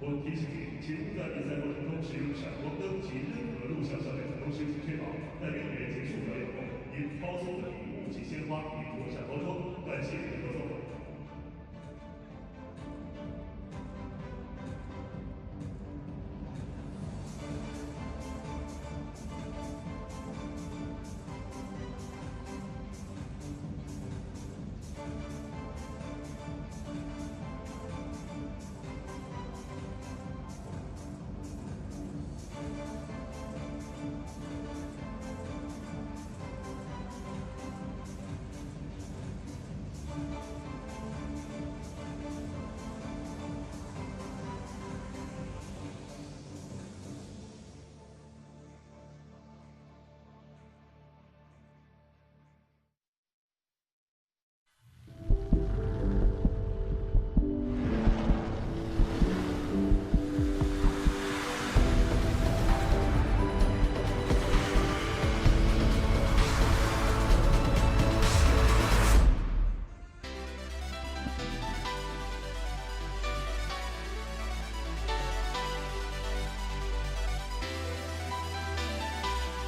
我提醒您，请勿在比赛过程中使用闪光灯及任何录像设备，同时请确保在比赛结束表演后，您抛送的礼物及鲜花已脱下包装。感谢您的合作。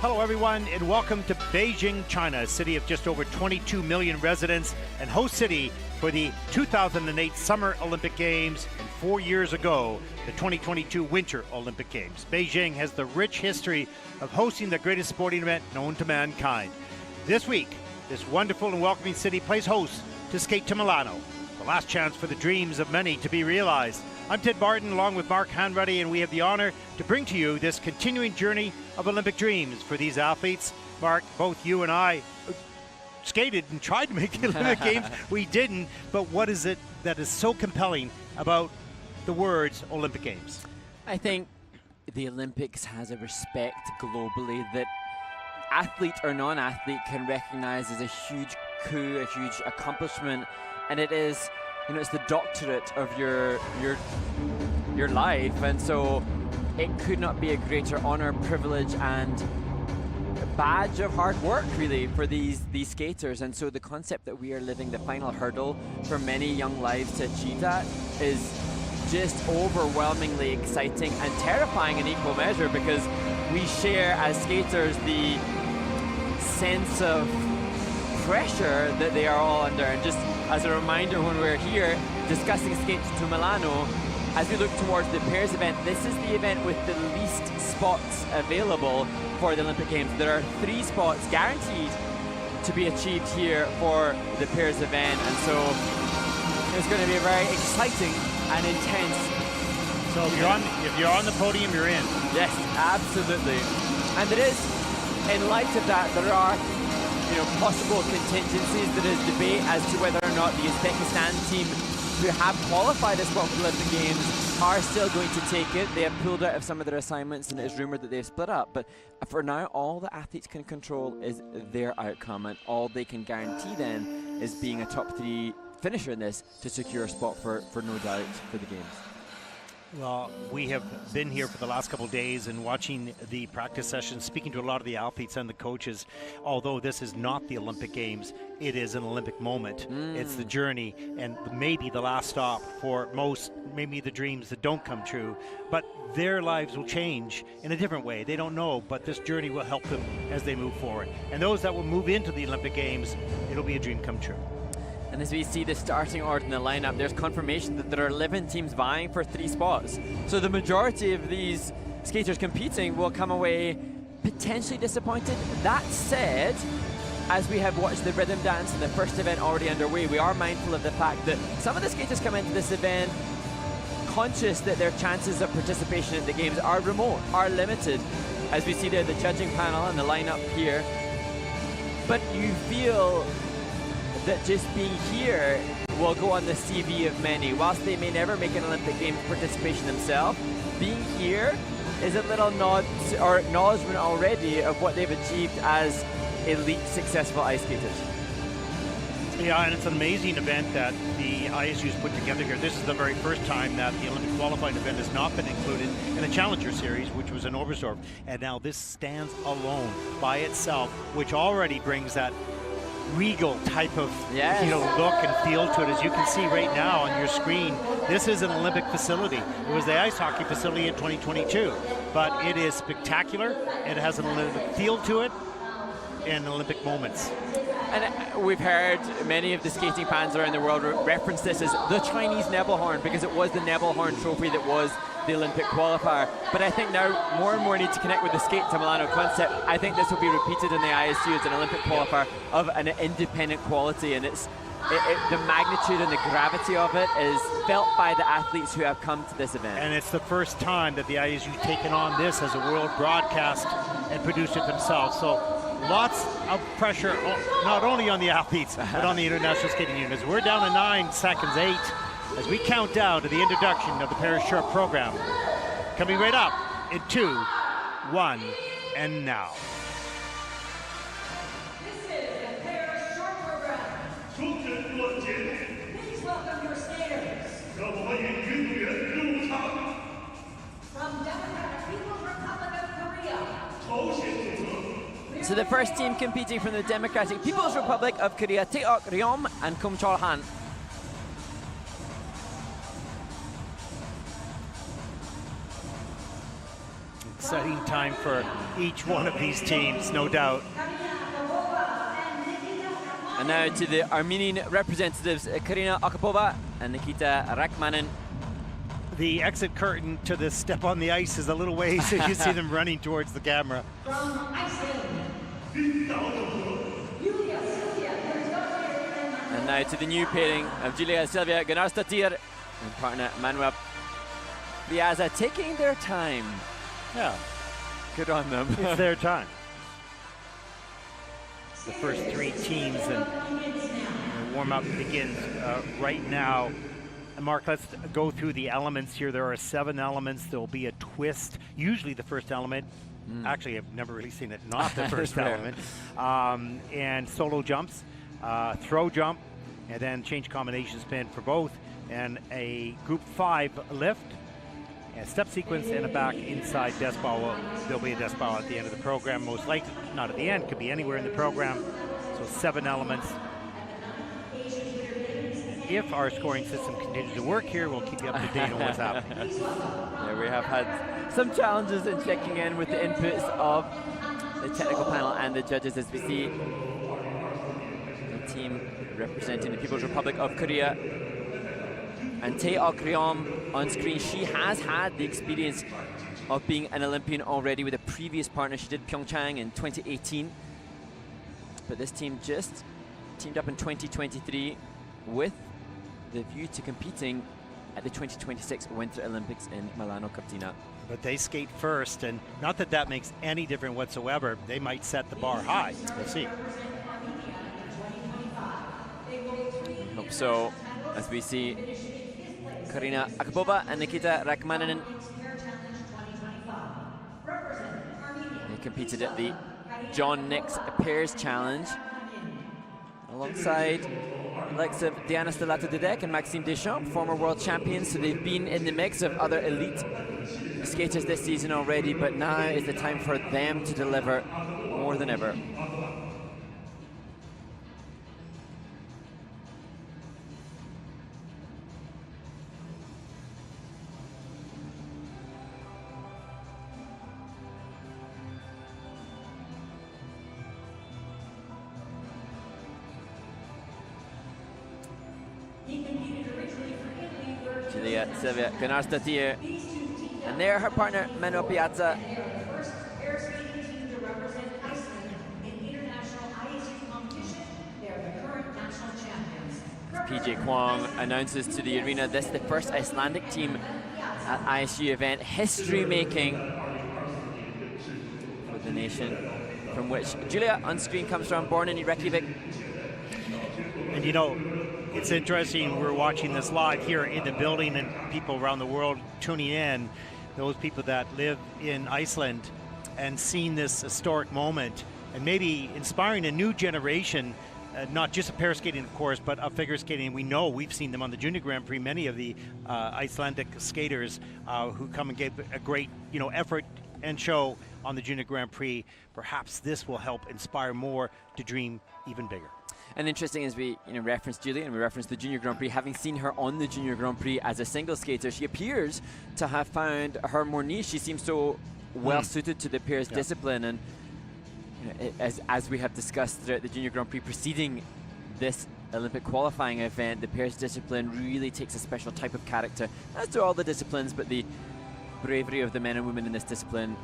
Hello everyone and welcome to Beijing, China, a city of just over 22 million residents and host city for the 2008 Summer Olympic Games and 4 years ago, the 2022 Winter Olympic Games. Beijing has the rich history of hosting the greatest sporting event known to mankind. This week, this wonderful and welcoming city plays host to skate to Milano, the last chance for the dreams of many to be realized. I'm Ted Barton along with Mark Hanruddy, and we have the honor to bring to you this continuing journey of Olympic dreams for these athletes. Mark, both you and I skated and tried to make the Olympic Games. We didn't, but what is it that is so compelling about the words Olympic Games? I think the Olympics has a respect globally that athlete or non-athlete can recognize as a huge coup, a huge accomplishment, and it is, you know, it's the doctorate of your life, and so it could not be a greater honor, privilege, and a badge of hard work, really, for these skaters. And so the concept that we are living the final hurdle for many young lives to achieve that is just overwhelmingly exciting and terrifying in equal measure, because we share as skaters the sense of pressure that they are all under. And just as a reminder, when we're here discussing skates to Milano, as we look towards the pairs event, this is the event with the least spots available for the Olympic Games. There are 3 spots guaranteed to be achieved here for the pairs event, and so it's going to be very exciting and intense. So if you're on the podium, you're in. Yes, absolutely. And there is, in light of that, there are, you know, possible contingencies. There is debate as to whether or not the Uzbekistan team, who have qualified as well for the Olympic Games, are still going to take it. They have pulled out of some of their assignments, and it is rumored that they've split up. But for now, all the athletes can control is their outcome, and all they can guarantee then is being a top 3 finisher in this to secure a spot for no doubt for the Games. Well, we have been here for the last couple of days and watching the practice sessions, speaking to a lot of the athletes and the coaches. Although this is not the Olympic Games, it is an Olympic moment. It's the journey and maybe the last stop for most, maybe the dreams that don't come true. But their lives will change in a different way. They don't know, but this journey will help them as they move forward. And those that will move into the Olympic Games, it'll be a dream come true. And as we see the starting order in the lineup, there's confirmation that there are 11 teams vying for 3 spots. So the majority of these skaters competing will come away potentially disappointed. That said, as we have watched the rhythm dance in the first event already underway, we are mindful of the fact that some of the skaters come into this event conscious that their chances of participation in the Games are remote, are limited. As we see there, the judging panel and the lineup here. But you feel that just being here will go on the CV of many. Whilst they may never make an Olympic Games participation themselves, being here is a little nod or acknowledgement already of what they've achieved as elite, successful ice skaters. Yeah, and it's an amazing event that the ISU's put together here. This is the very first time that the Olympic qualifying event has not been included in the Challenger Series, which was in Oberstdorf. And now this stands alone by itself, which already brings that regal type of look and feel to it. As you can see right now on your screen, this is an Olympic facility. It was the ice hockey facility in 2022, but it is spectacular. It has an Olympic feel to it and Olympic moments. And we've heard many of the skating fans around the world reference this as the Chinese Nebelhorn, because it was the Nebelhorn trophy that was the Olympic qualifier. But I think now more and more need to connect with the Skate to Milano concept. I think this will be repeated in the ISU as an Olympic qualifier of an independent quality, and the magnitude and the gravity of it is felt by the athletes who have come to this event. And it's the first time that the ISU taken on this as a world broadcast and produced it themselves. So lots of pressure, not only on the athletes, but on the International Skating Union. As we're down to 9 seconds, 8, as we count down to the introduction of the Paris Short program. Coming right up in 2, 1, and now. This is the Paris Short program. Please welcome your skaters. From Democratic People's Republic of Korea. So the first team competing from the Democratic People's Republic of Korea, Taeok Ryom and Kum Chol Han. Exciting time for each one of these teams, no doubt. And now to the Armenian representatives, Karina Akapova and Nikita Rakhmanin. The exit curtain to the step on the ice is a little ways, so you see them running towards the camera. From Iceland, And now to the new pairing of Julia Silvia Gunnarsdottir and partner Manuel Piazza, taking their time. Yeah, good on them. It's their time. The first 3 teams, and the warm-up begins right now. And Mark, let's go through the elements here. There are 7 elements. There'll be a twist. Usually the first element. Actually, I've never really seen it not the first element. And solo jumps, throw jump, and then change combination spin for both, and a group 5 lift, a step sequence, and a back inside death ball. Well, there'll be a death ball at the end of the program, most likely. Not at the end, could be anywhere in the program. So 7 elements. If our scoring system continues to work here, we'll keep you up to date on what's happening. Yeah, we have had some challenges in checking in with the inputs of the technical panel and the judges, as we see the team representing the People's Republic of Korea. And Taeok Ryom on screen, she has had the experience of being an Olympian already with a previous partner. She did Pyeongchang in 2018. But this team just teamed up in 2023 with the view to competing at the 2026 Winter Olympics in Milano Cortina. But they skate first, and not that that makes any difference whatsoever. They might set the bar high. We'll see. I hope so, as we see Karina Akapova and Nikita Rakhmanin. They competed at the John Nix Pairs Challenge alongside the likes of Diana Stellato-Dudek and Maxime Deschamps, former world champions. So they've been in the mix of other elite skaters this season already, but now is the time for them to deliver more than ever. Julia Silvia Gunnarsdottir, and there her partner Manuel Piazza. PJ Kwong announces to the arena this is the first Icelandic team at ISU event, history making for the nation from which Julia on screen comes from, born in Reykjavik. And you know, it's interesting, we're watching this live here in the building and people around the world tuning in, those people that live in Iceland and seeing this historic moment and maybe inspiring a new generation, not just of pair skating, of course, but of figure skating. We know, we've seen them on the Junior Grand Prix, many of the Icelandic skaters who come and give a great, effort and show on the Junior Grand Prix. Perhaps this will help inspire more to dream even bigger. And interesting as we referenced Julie and we referenced the Junior Grand Prix, having seen her on the Junior Grand Prix as a single skater, she appears to have found her more niche. She seems so well suited to the pairs discipline, and as we have discussed throughout the Junior Grand Prix preceding this Olympic qualifying event, the pairs discipline really takes a special type of character, as do all the disciplines, but the bravery of the men and women in this discipline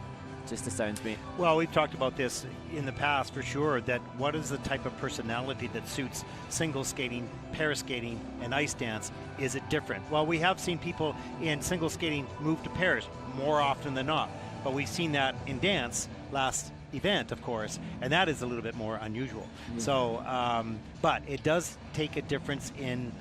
just astounds me. Well, we've talked about this in the past for sure, that what is the type of personality that suits single skating, pair skating, and ice dance? Is it different? Well, we have seen people in single skating move to pairs more often than not, but we've seen that in dance last event, of course, and that is a little bit more unusual. So, but it does take a difference in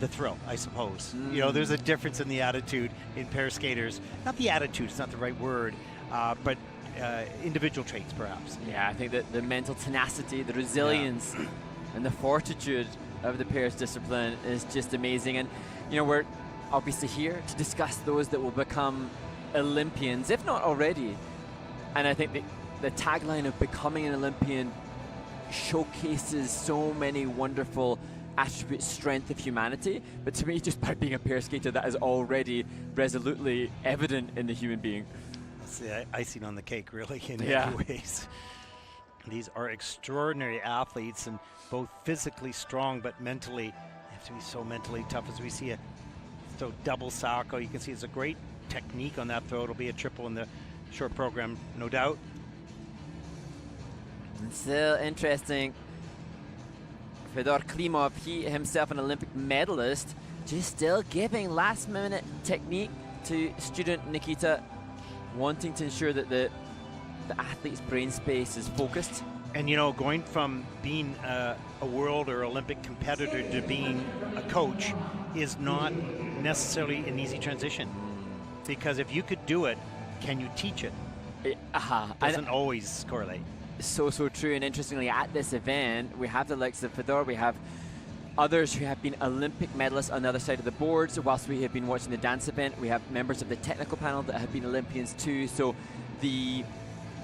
the thrill, I suppose. You know, there's a difference in the attitude in pair skaters. Not the attitude, it's not the right word, but individual traits, perhaps. Yeah, I think that the mental tenacity, the resilience, and the fortitude of the pairs discipline is just amazing. And, we're obviously here to discuss those that will become Olympians, if not already. And I think the tagline of becoming an Olympian showcases so many wonderful attributes, strength of humanity. But to me, just by being a pair skater, that is already resolutely evident in the human being. That's the icing on the cake, really, in many ways. These are extraordinary athletes, and both physically strong, but mentally, they have to be so mentally tough. As we see a throw double Sako, you can see it's a great technique on that throw. It'll be a triple in the short program, no doubt. And still interesting. Fedor Klimov, he himself an Olympic medalist, just still giving last-minute technique to student Nikita, wanting to ensure that the athlete's brain space is focused. And going from being a world or Olympic competitor to being a coach is not necessarily an easy transition. Because if you could do it, can you teach it? Doesn't always correlate. So true. And interestingly, at this event, we have the likes of Fedor, we have others who have been Olympic medalists on the other side of the boards. Whilst we have been watching the dance event, we have members of the technical panel that have been Olympians too. So the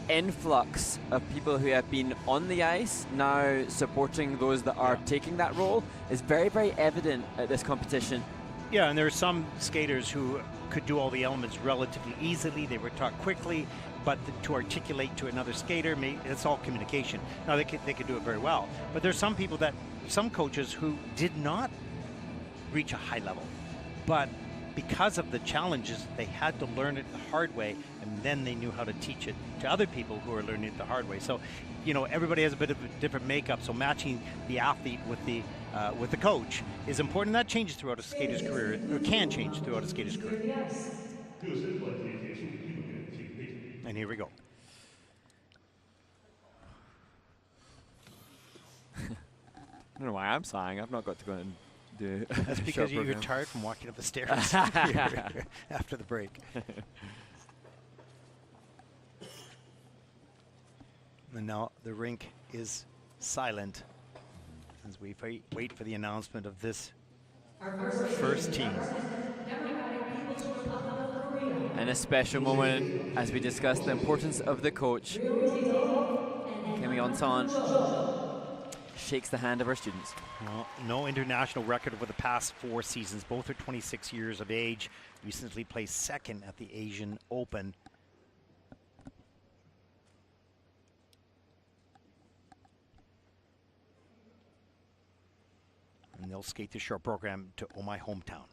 influx of people who have been on the ice now supporting those that are taking that role is very, very evident at this competition. Yeah, and there are some skaters who could do all the elements relatively easily. They were taught quickly, but to articulate to another skater, it's all communication. Now, they could do it very well. But there's some people some coaches who did not reach a high level, but because of the challenges, they had to learn it the hard way, and then they knew how to teach it to other people who are learning it the hard way. So, everybody has a bit of a different makeup, so matching the athlete with the coach is important. That changes throughout a skater's career, or can change throughout a skater's career. And here we go. I don't know why I'm sighing. I've not got to go and do. That's because you're tired from walking up the stairs after the break. And now the rink is silent as we wait for the announcement of this first team. And a special moment as we discuss the importance of the coach. Kimi Onson shakes the hand of our students. Well, no international record over the past 4 seasons. Both are 26 years of age. Recently placed second at the Asian Open. And they'll skate the short program to Oh My Hometown.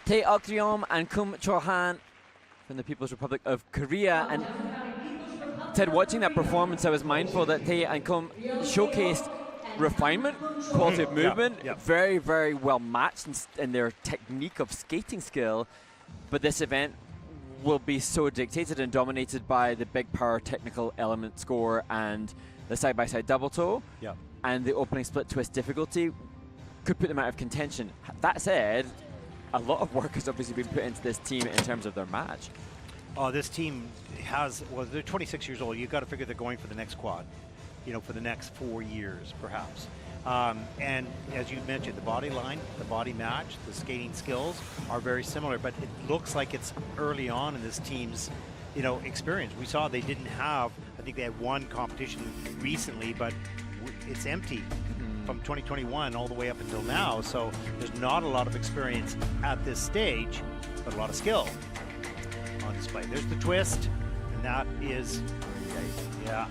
Tae Akryom and Kum Cho-han from the People's Republic of Korea. And Ted, watching that performance, I was mindful that Tae and Kum showcased refinement, quality of movement, very, very well matched in their technique of skating skill. But this event will be so dictated and dominated by the big power technical element score and the side-by-side double toe, and the opening split twist difficulty could put them out of contention. That said, a lot of work has obviously been put into this team in terms of their match. Oh, this team has, well, they're 26 years old. You've got to figure they're going for the next quad, you know, for the next 4 years, perhaps. And as you mentioned, the body line, the body match, the skating skills are very similar, but it looks like it's early on in this team's, you know, experience. We saw they didn't have, I think they had one competition recently, but it's empty from 2021 all the way up until now. So there's not a lot of experience at this stage, but a lot of skill on display. There's the twist, and that is, under.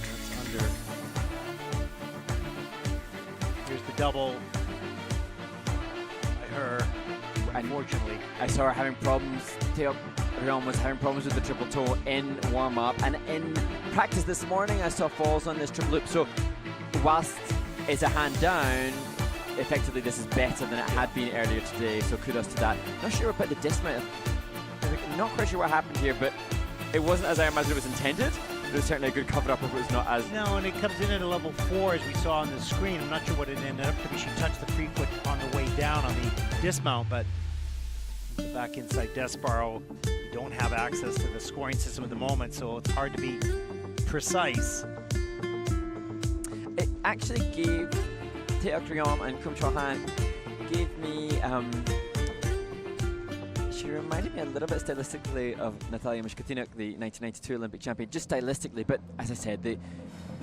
That's under. Here's the double by her. Unfortunately, I saw her having problems. Tae Akryom was having problems with the triple toe in warm-up, and in practice this morning I saw falls on this triple loop. So whilst it's a hand down, effectively this is better than it had been earlier today, so kudos to that. Not sure about the dismount. Not quite sure what happened here, but it wasn't as I imagined it was intended. It was certainly a good cover-up if it was not as... No, and it comes in at a level 4 as we saw on the screen. I'm not sure what it ended up to be. She touched the free foot on the way down on the dismount, but the back inside Desparo, you don't have access to the scoring system at the moment, so it's hard to be precise. It actually gave Tae Akryom and Kum Cho-han gave me she reminded me a little bit stylistically of Natalia Mishkutinuk, the 1992 Olympic champion, just stylistically, but as I said, the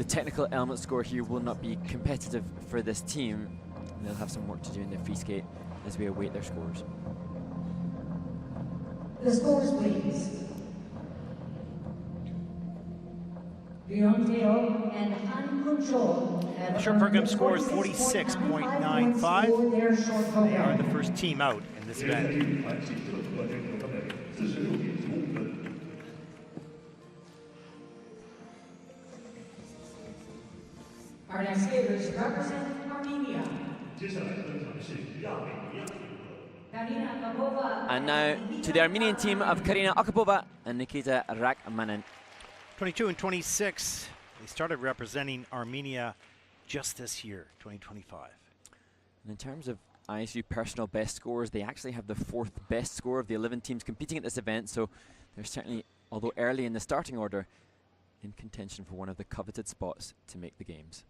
technical element score here will not be competitive for this team. And they'll have some work to do in their free skate as we await their scores. The scores, please. Ryong and Han Kun-cho. The short program score is 46.95. They are the first team out in this event. Our next skaters represent Armenia. And now to the Armenian team of Karina Akapova and Nikita Rakhmanin. 22 and 26. They started representing Armenia just this year, 2025. And in terms of ISU personal best scores, they actually have the 4th best score of the 11 teams competing at this event, so they're certainly, although early in the starting order, in contention for one of the coveted spots to make the games.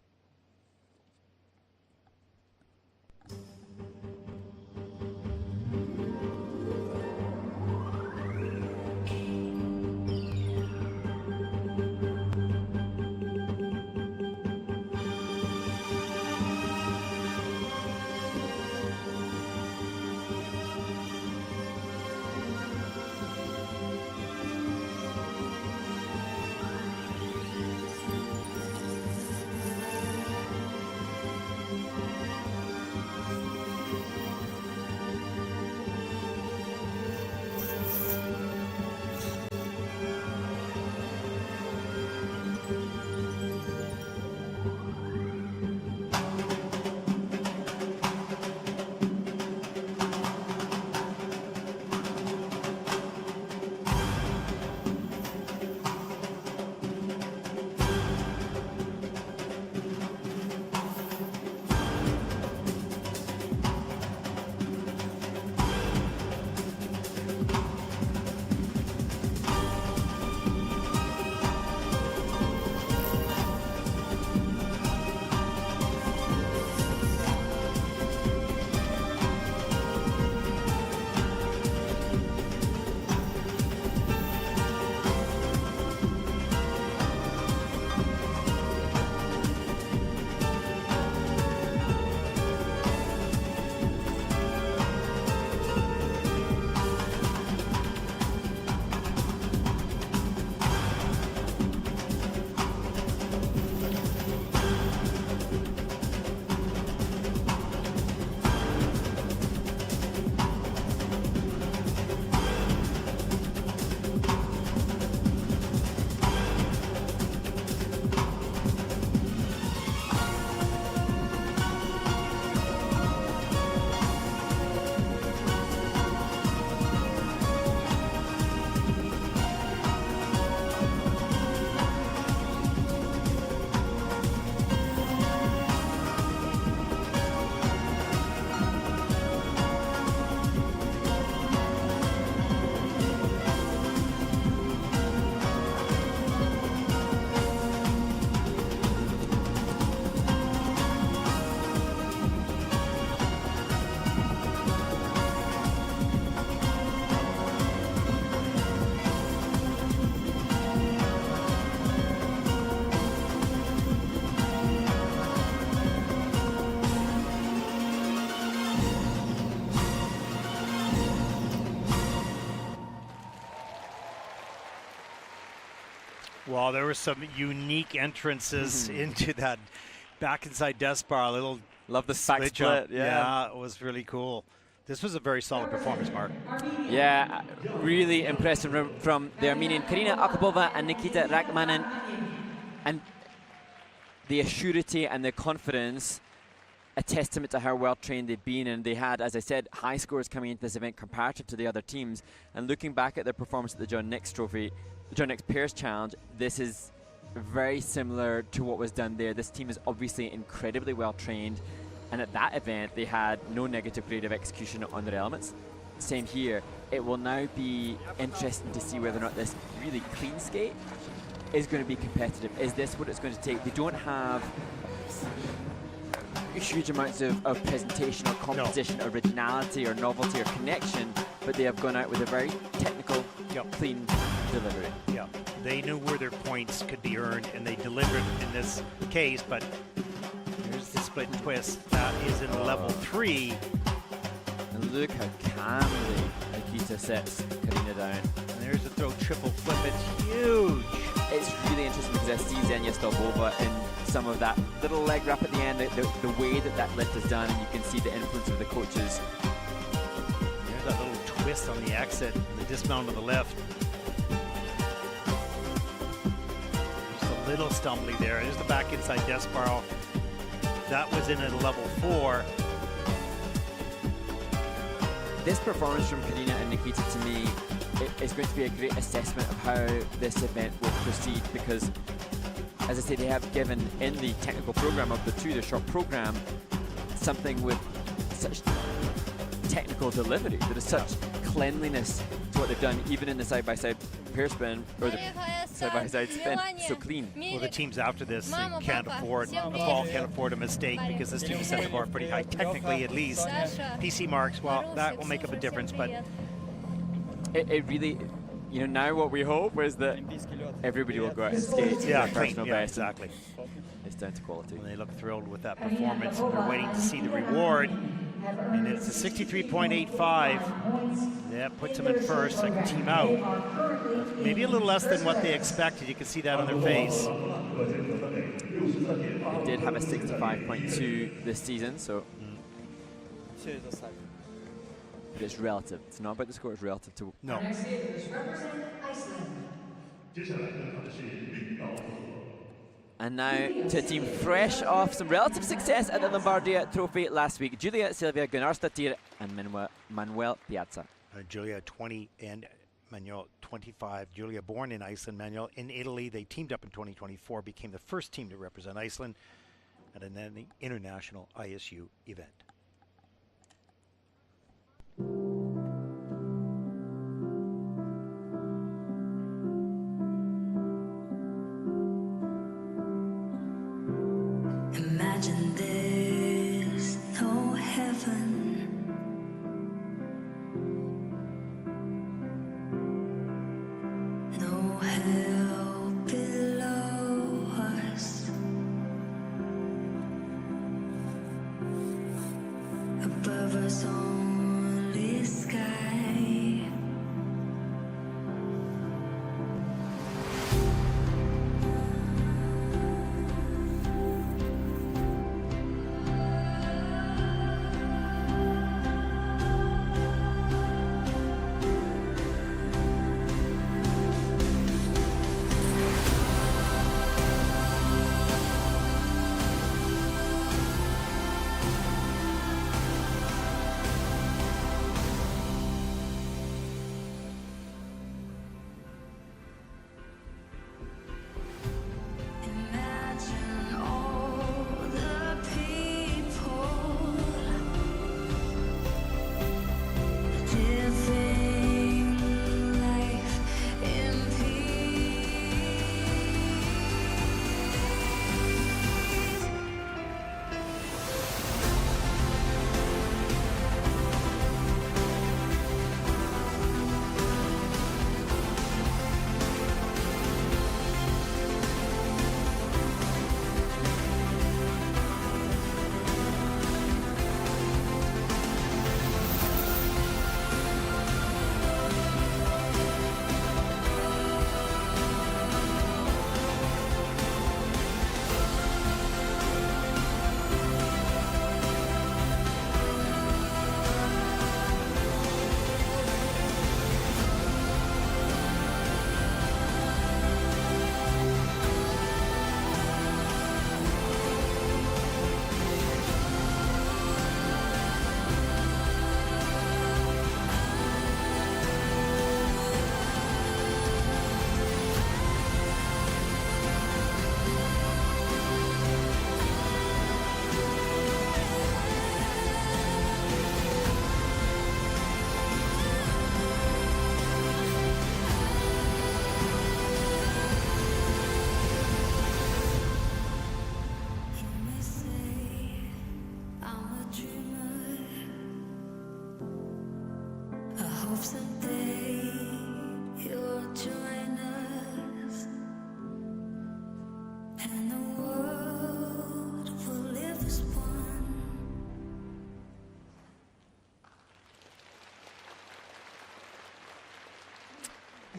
Well, there were some unique entrances into that back inside death bar. A little love the back split. Yeah, it was really cool. This was a very solid performance, Mark. Yeah, really impressive from the Armenian Karina Akubova and Nikita Rakhmanin. And the assurity and the confidence, a testament to how well trained they've been. And they had, as I said, high scores coming into this event comparative to the other teams. And looking back at their performance at the John Nicks Trophy, the John Nicks Pairs Challenge, this is very similar to what was done there. This team is obviously incredibly well trained. And at that event, they had no negative grade of execution on their elements. Same here. It will now be interesting to see whether or not this really clean skate is going to be competitive. Is this what it's going to take? They don't have huge amounts of presentation or competition, originality or novelty or connection, but they have gone out with a very technical, clean delivery. Yeah, they knew where their points could be earned, and they delivered in this case, but here's the split and twist. That is in level 3. And look how calmly Nikita sets Karina down. And there's the throw triple flip. It's huge. It's really interesting because I see Xenia Stolbova in some of that little leg wrap at the end, the way that lift is done, and you can see the influence of the coaches. There's that little twist on the exit, the dismount of the lift. Just a little stumbly there. There's the back inside death spiral. That was in at level 4. This performance from Karina and Nikita, to me, is going to be a great assessment of how this event will proceed, because, as I say, they have given in the technical program of the two, the short program, something with such technical delivery. There is such cleanliness to what they've done, even in the side-by-side pair spin, or the side-by-side spin, so clean. Well, the teams after this can't afford a mistake, because this team has set the bar pretty high, technically at least. PC marks, well, that will make up a difference, but it really, now what we hope is that everybody will go out and skate to their personal best. Exactly. It's down to quality. And they look thrilled with that performance, and they're waiting to see the reward. And it's a 63.85. That puts them in first, second team out. Maybe a little less than what they expected. You can see that on their face. They did have a 65.2 this season, so. But it's relative. It's not about the score, it's relative to. No. And now to a team fresh off some relative success at the Lombardia Trophy last week. Julia Silvia Gunnarsdottir and Manuel Piazza. Julia 20 and Manuel 25. Julia born in Iceland, Manuel in Italy. They teamed up in 2024, became the first team to represent Iceland at an international ISU event. Imagine there's no heaven, no hell below us.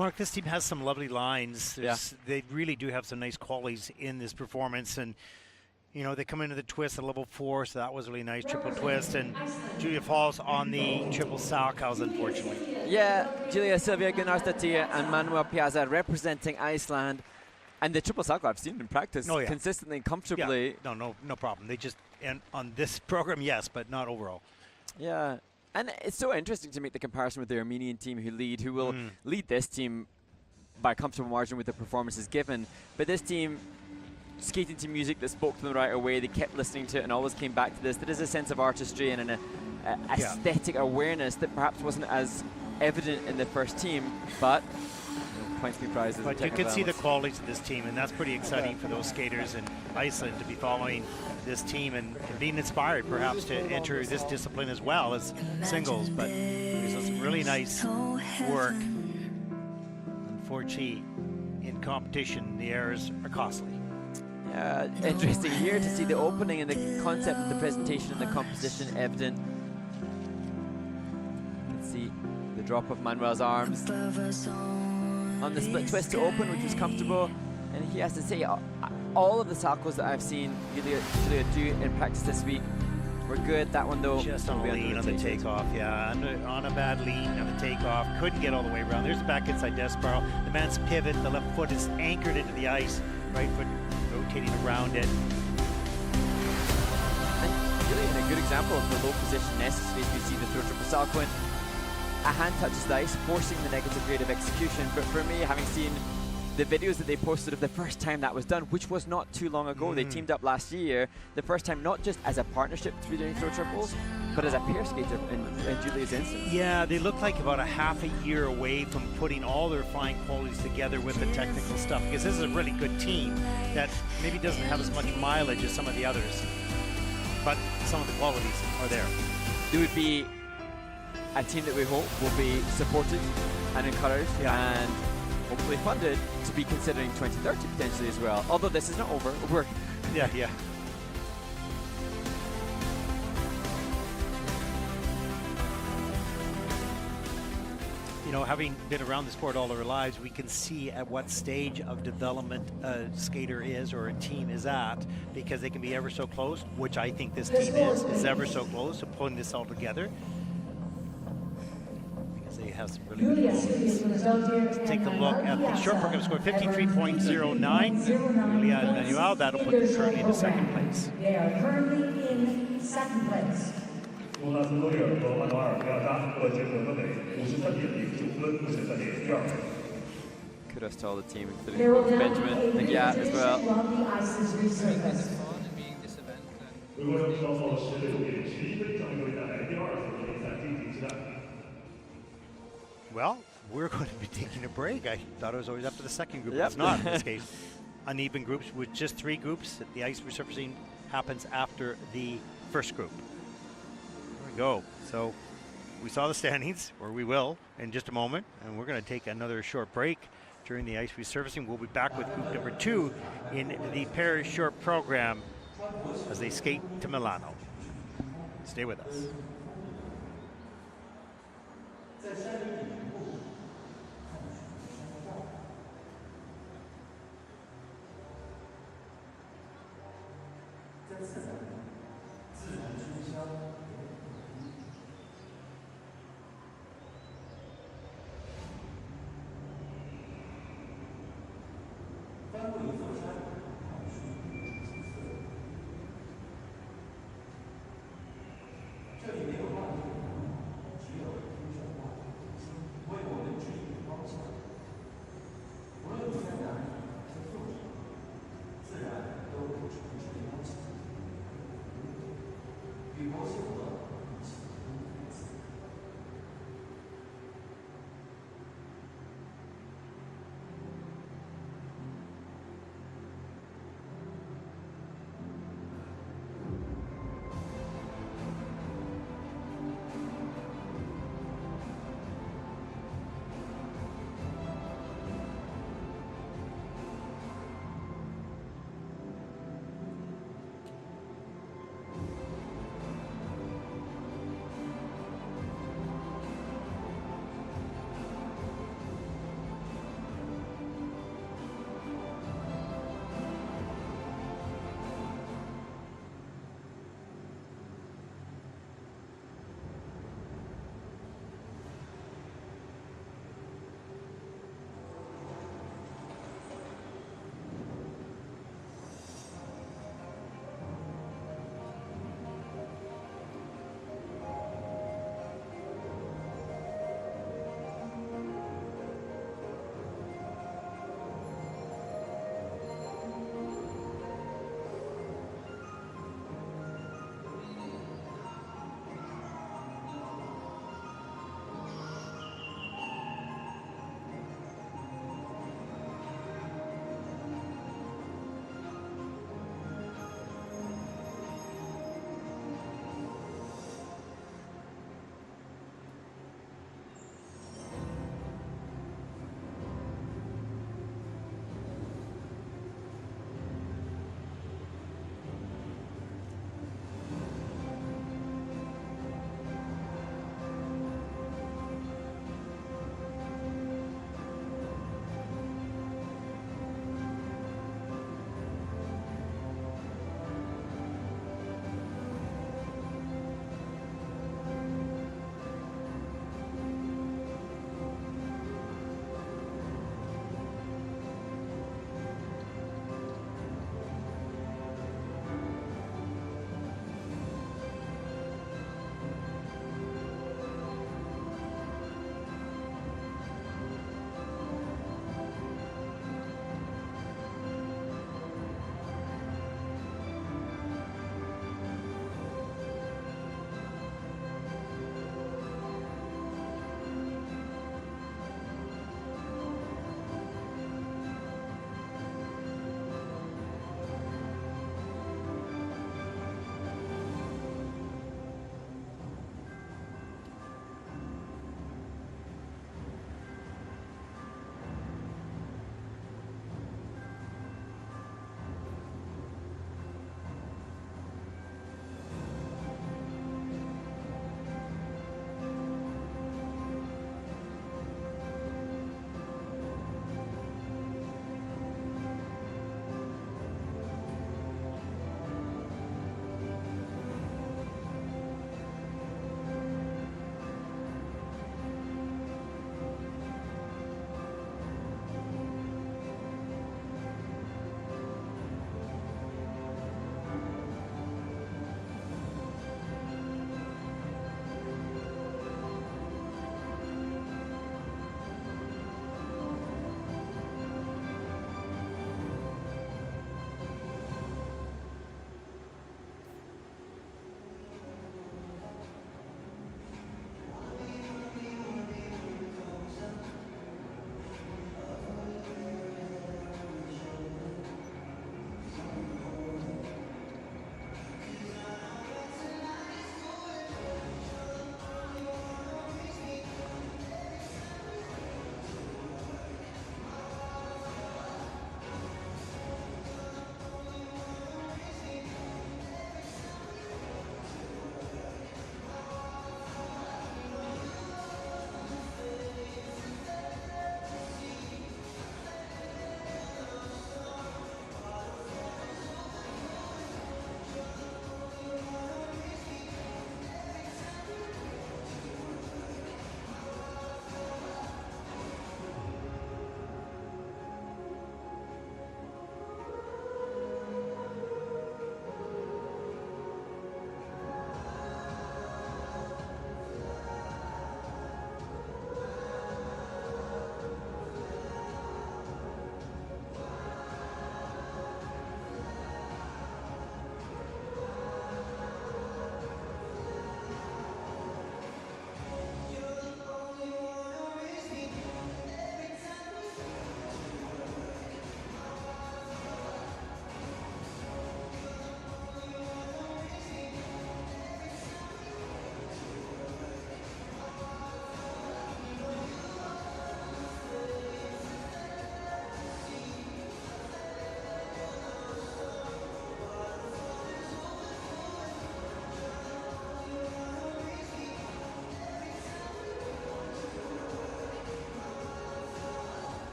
Mark, this team has some lovely lines. Yeah. They really do have some nice qualities in this performance. And, you know, they come into the twist at level 4, so that was really nice. Triple twist. And Julia falls on the triple Salchows, unfortunately. Yeah, Julia Silvia Gunnarsdottir and Manuel Piazza representing Iceland. And the triple Salchow I've seen in practice consistently and comfortably. Yeah. No problem. They just, and on this program, yes, but not overall. Yeah. And it's so interesting to make the comparison with the Armenian team who will lead this team by a comfortable margin with the performances given. But this team, skating to music that spoke to them right away, they kept listening to it and always came back to this. There is a sense of artistry and an aesthetic awareness that perhaps wasn't as evident in the first team, but points to be prizes. But you can see the qualities of this team, and that's pretty exciting for those skaters in Iceland to be following this team and being inspired perhaps to enter this discipline as well as singles. But there's some really nice work. Unfortunately, in competition, the errors are costly. Yeah, interesting here to see the opening and the concept of the presentation and the composition evident. You can see the drop of Manuel's arms on the split twist to open, which was comfortable. And he has to say, all of the Salchows that I've seen Julia do in practice this week were good. That one, though, just on a lean on the takeoff, on a bad lean on the takeoff. Couldn't get all the way around. There's the back inside death spiral. The man's pivot, the left foot is anchored into the ice, right foot rotating around it. And really a good example of the low position necessary as we see the throw triple Salchow. A hand touches the ice, forcing the negative grade of execution. But for me, having seen the videos that they posted of the first time that was done, which was not too long ago, they teamed up last year, the first time not just as a partnership to be doing throw triples, but as a pair skater in Julia's instance. Yeah, they look like about a half a year away from putting all their fine qualities together with the technical stuff, because this is a really good team that maybe doesn't have as much mileage as some of the others, but some of the qualities are there. There would be a team that we hope will be supported and encouraged and hopefully funded to be considering 2030 potentially as well. Although this is not over. Yeah. You know, having been around the sport all our lives, we can see at what stage of development a skater is or a team is at, because they can be ever so close, which I think this team is ever so close to pulling this all together. They have some really good qualities. Let's take a look at the short program score, 53.09. Julia and Manuel, that'll put them currently in second place. They are currently in second place. Kudos to all the team, including Benjamin and Yat as well. Well, we're going to be taking a break. I thought it was always up to the second group. It's not in this case. Uneven groups with just 3 groups. The ice resurfacing happens after the first group. There we go. So we saw the standings, or we will in just a moment, and we're going to take another short break during the ice resurfacing. We'll be back with group number 2 in the Paris short program as they skate to Milano. Stay with us.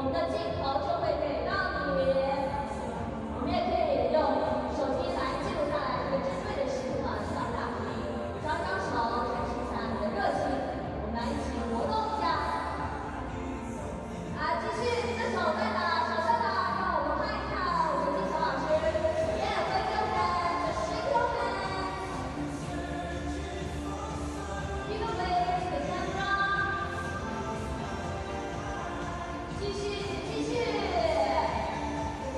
们的镜头就会给到你，我们也可以用手机来记录下来这个针对的时刻，希望大家可以张张手，展示一下你的热情，我们来一起活动一下。继续，你的手在哪？手在哪？让我们看一看我们的小老师。Yeah, wave your hand, just shake your hand. Give a wave to the camera. 继续，继续。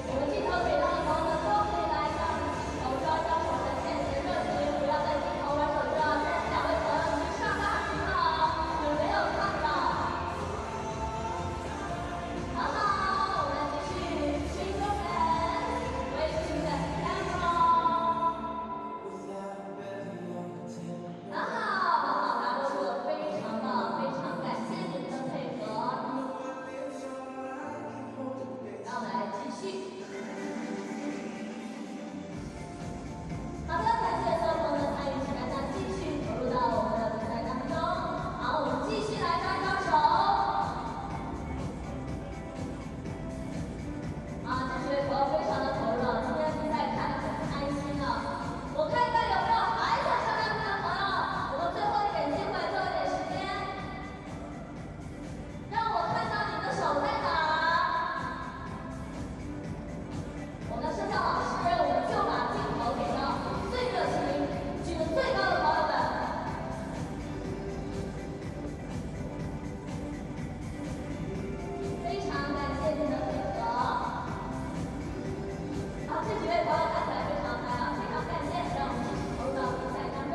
我们镜头给到的朋友们都可以来向镜头招招手，展现你的热情，不要在镜头玩手机了。现在两位朋友已经上大屏了，有没有看到？好好，我们继续 shake your hand, wave to the camera. 很好，大家都做得非常棒，非常感谢你们的配合。让我们来继续。好的，感谢所有朋友的参与，请大家继续投入到我们的比赛当中。好，我们继续来招招手。这些朋友非常的投入了，今天比赛看得很开心了。我看看有没有还想上大屏的朋友，我们最后一点机会，最后一点时间，让我看到你的手在哪儿。我们的摄像老师，我们就把镜头给到最热情、举得最高的朋友们。非常感谢您的配合。好，这几位朋友看起来非常嗨啊，非常感谢，让我们继续投入到比赛当中。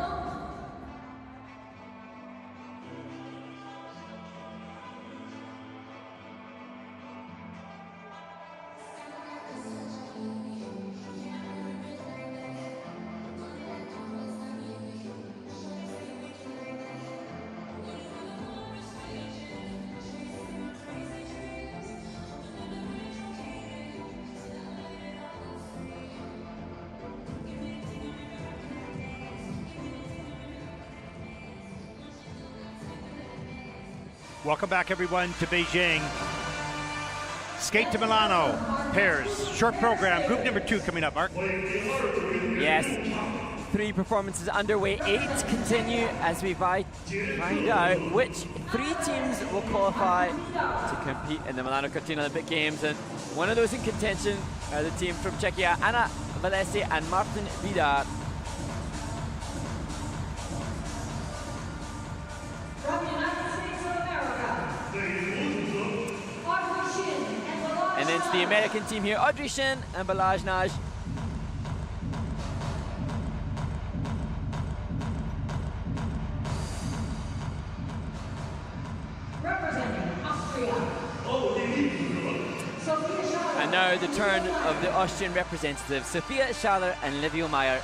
Welcome back, everyone, to Beijing. Skate to Milano. Pairs. Short program. Group number 2 coming up, Mark. Yes, 3 performances underway, 8 continue as we find out which 3 teams will qualify to compete in the Milano Cortina Olympic Games. And one of those in contention are the team from Czechia, Anna Valesi and Martin Vidar. From the United States of America, Audrey Shin and Balazs. And then to the American team here, Audrey Shin and Balazs Naj. Representing Austria, Sophia Schaller. And now the turn of the Austrian representatives, Sophia Schaller and Livio Meyer.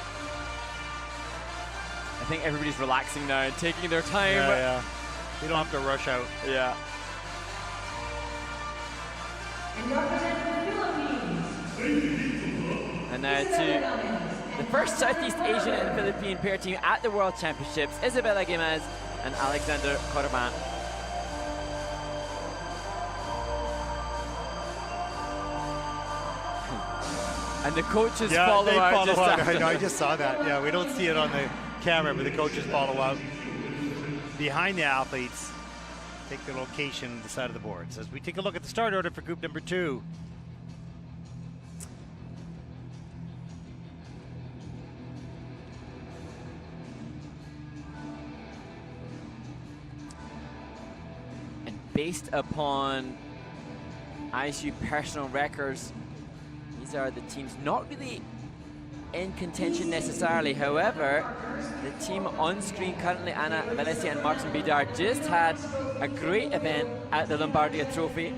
I think everybody's relaxing now and taking their time. Yeah. You don't have to rush out. Yeah. And representing the Philippines, And now to the first Southeast Asian and Philippine pair team at the World Championships, Isabella Gomez and Alexander Corban. And the coaches follow they out follow just out. after. I know, I just saw that. Yeah, we don't see it on the camera, but the coaches follow out behind the athletes, take their location on the side of the boards. As we take a look at the start order for group number 2. And based upon ISU personal records, these are the teams not really in contention necessarily. However, the team on screen currently, Anna Valesi and Martin Vidar, just had a great event at the Lombardia Trophy.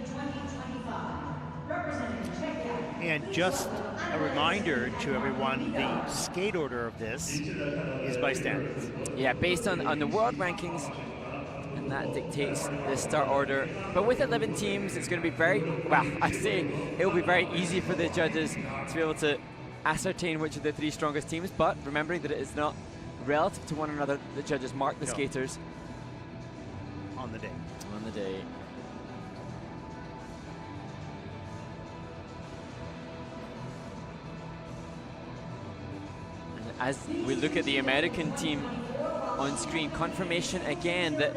And just a reminder to everyone, the skate order of this is by standings. Yeah, based on the world rankings, and that dictates the start order. But with 11 teams, it's going to be very, well, I say it will be very easy for the judges to be able to ascertain which of the 3 strongest teams, but remembering that it is not relative to one another, the judges mark the skaters on the day. On the day. as we look at the American team on screen, confirmation again that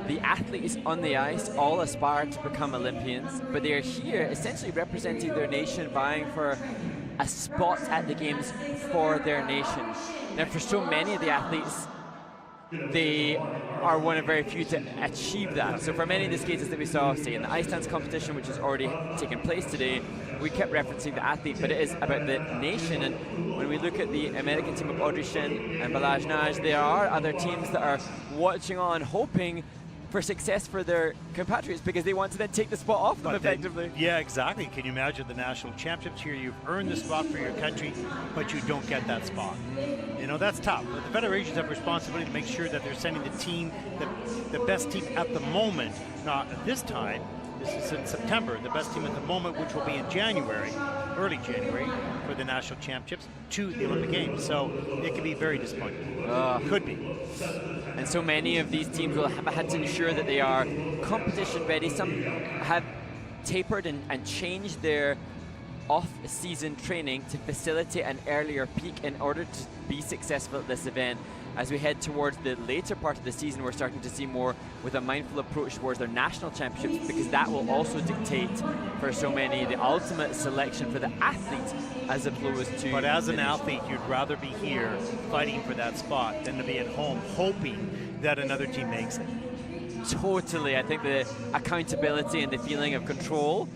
the athletes on the ice all aspire to become Olympians, but they are here essentially representing their nation, vying for a spot at the games for their nation. Now, for so many of the athletes, they are one of very few to achieve that. So for many of the skaters that we saw, say in the ice dance competition, which has already taken place today, we kept referencing the athlete, but it is about the nation. And when we look at the American team of Audrey Shin and Balazs Nagy, there are other teams that are watching on, hoping for success for their compatriots, because they want to then take the spot off them effectively. Yeah, exactly. Can you imagine the national championships here? You've earned the spot for your country, but you don't get that spot. You know, that's tough. But the federations have responsibility to make sure that they're sending the team, the best team at the moment, not at this time. This is in September, the best team at the moment, which will be in January, early January, for the national championships, to the Olympic Games. So it can be very disappointing. Could be. And so many of these teams will have had to ensure that they are competition ready. Some have tapered and changed their off-season training to facilitate an earlier peak in order to be successful at this event. As we head towards the later part of the season, we're starting to see more with a mindful approach towards their national championships, because that will also dictate for so many the ultimate selection for the athlete as opposed to. But as an athlete, you'd rather be here fighting for that spot than to be at home hoping that another team makes it. Totally. I think the accountability and the feeling of control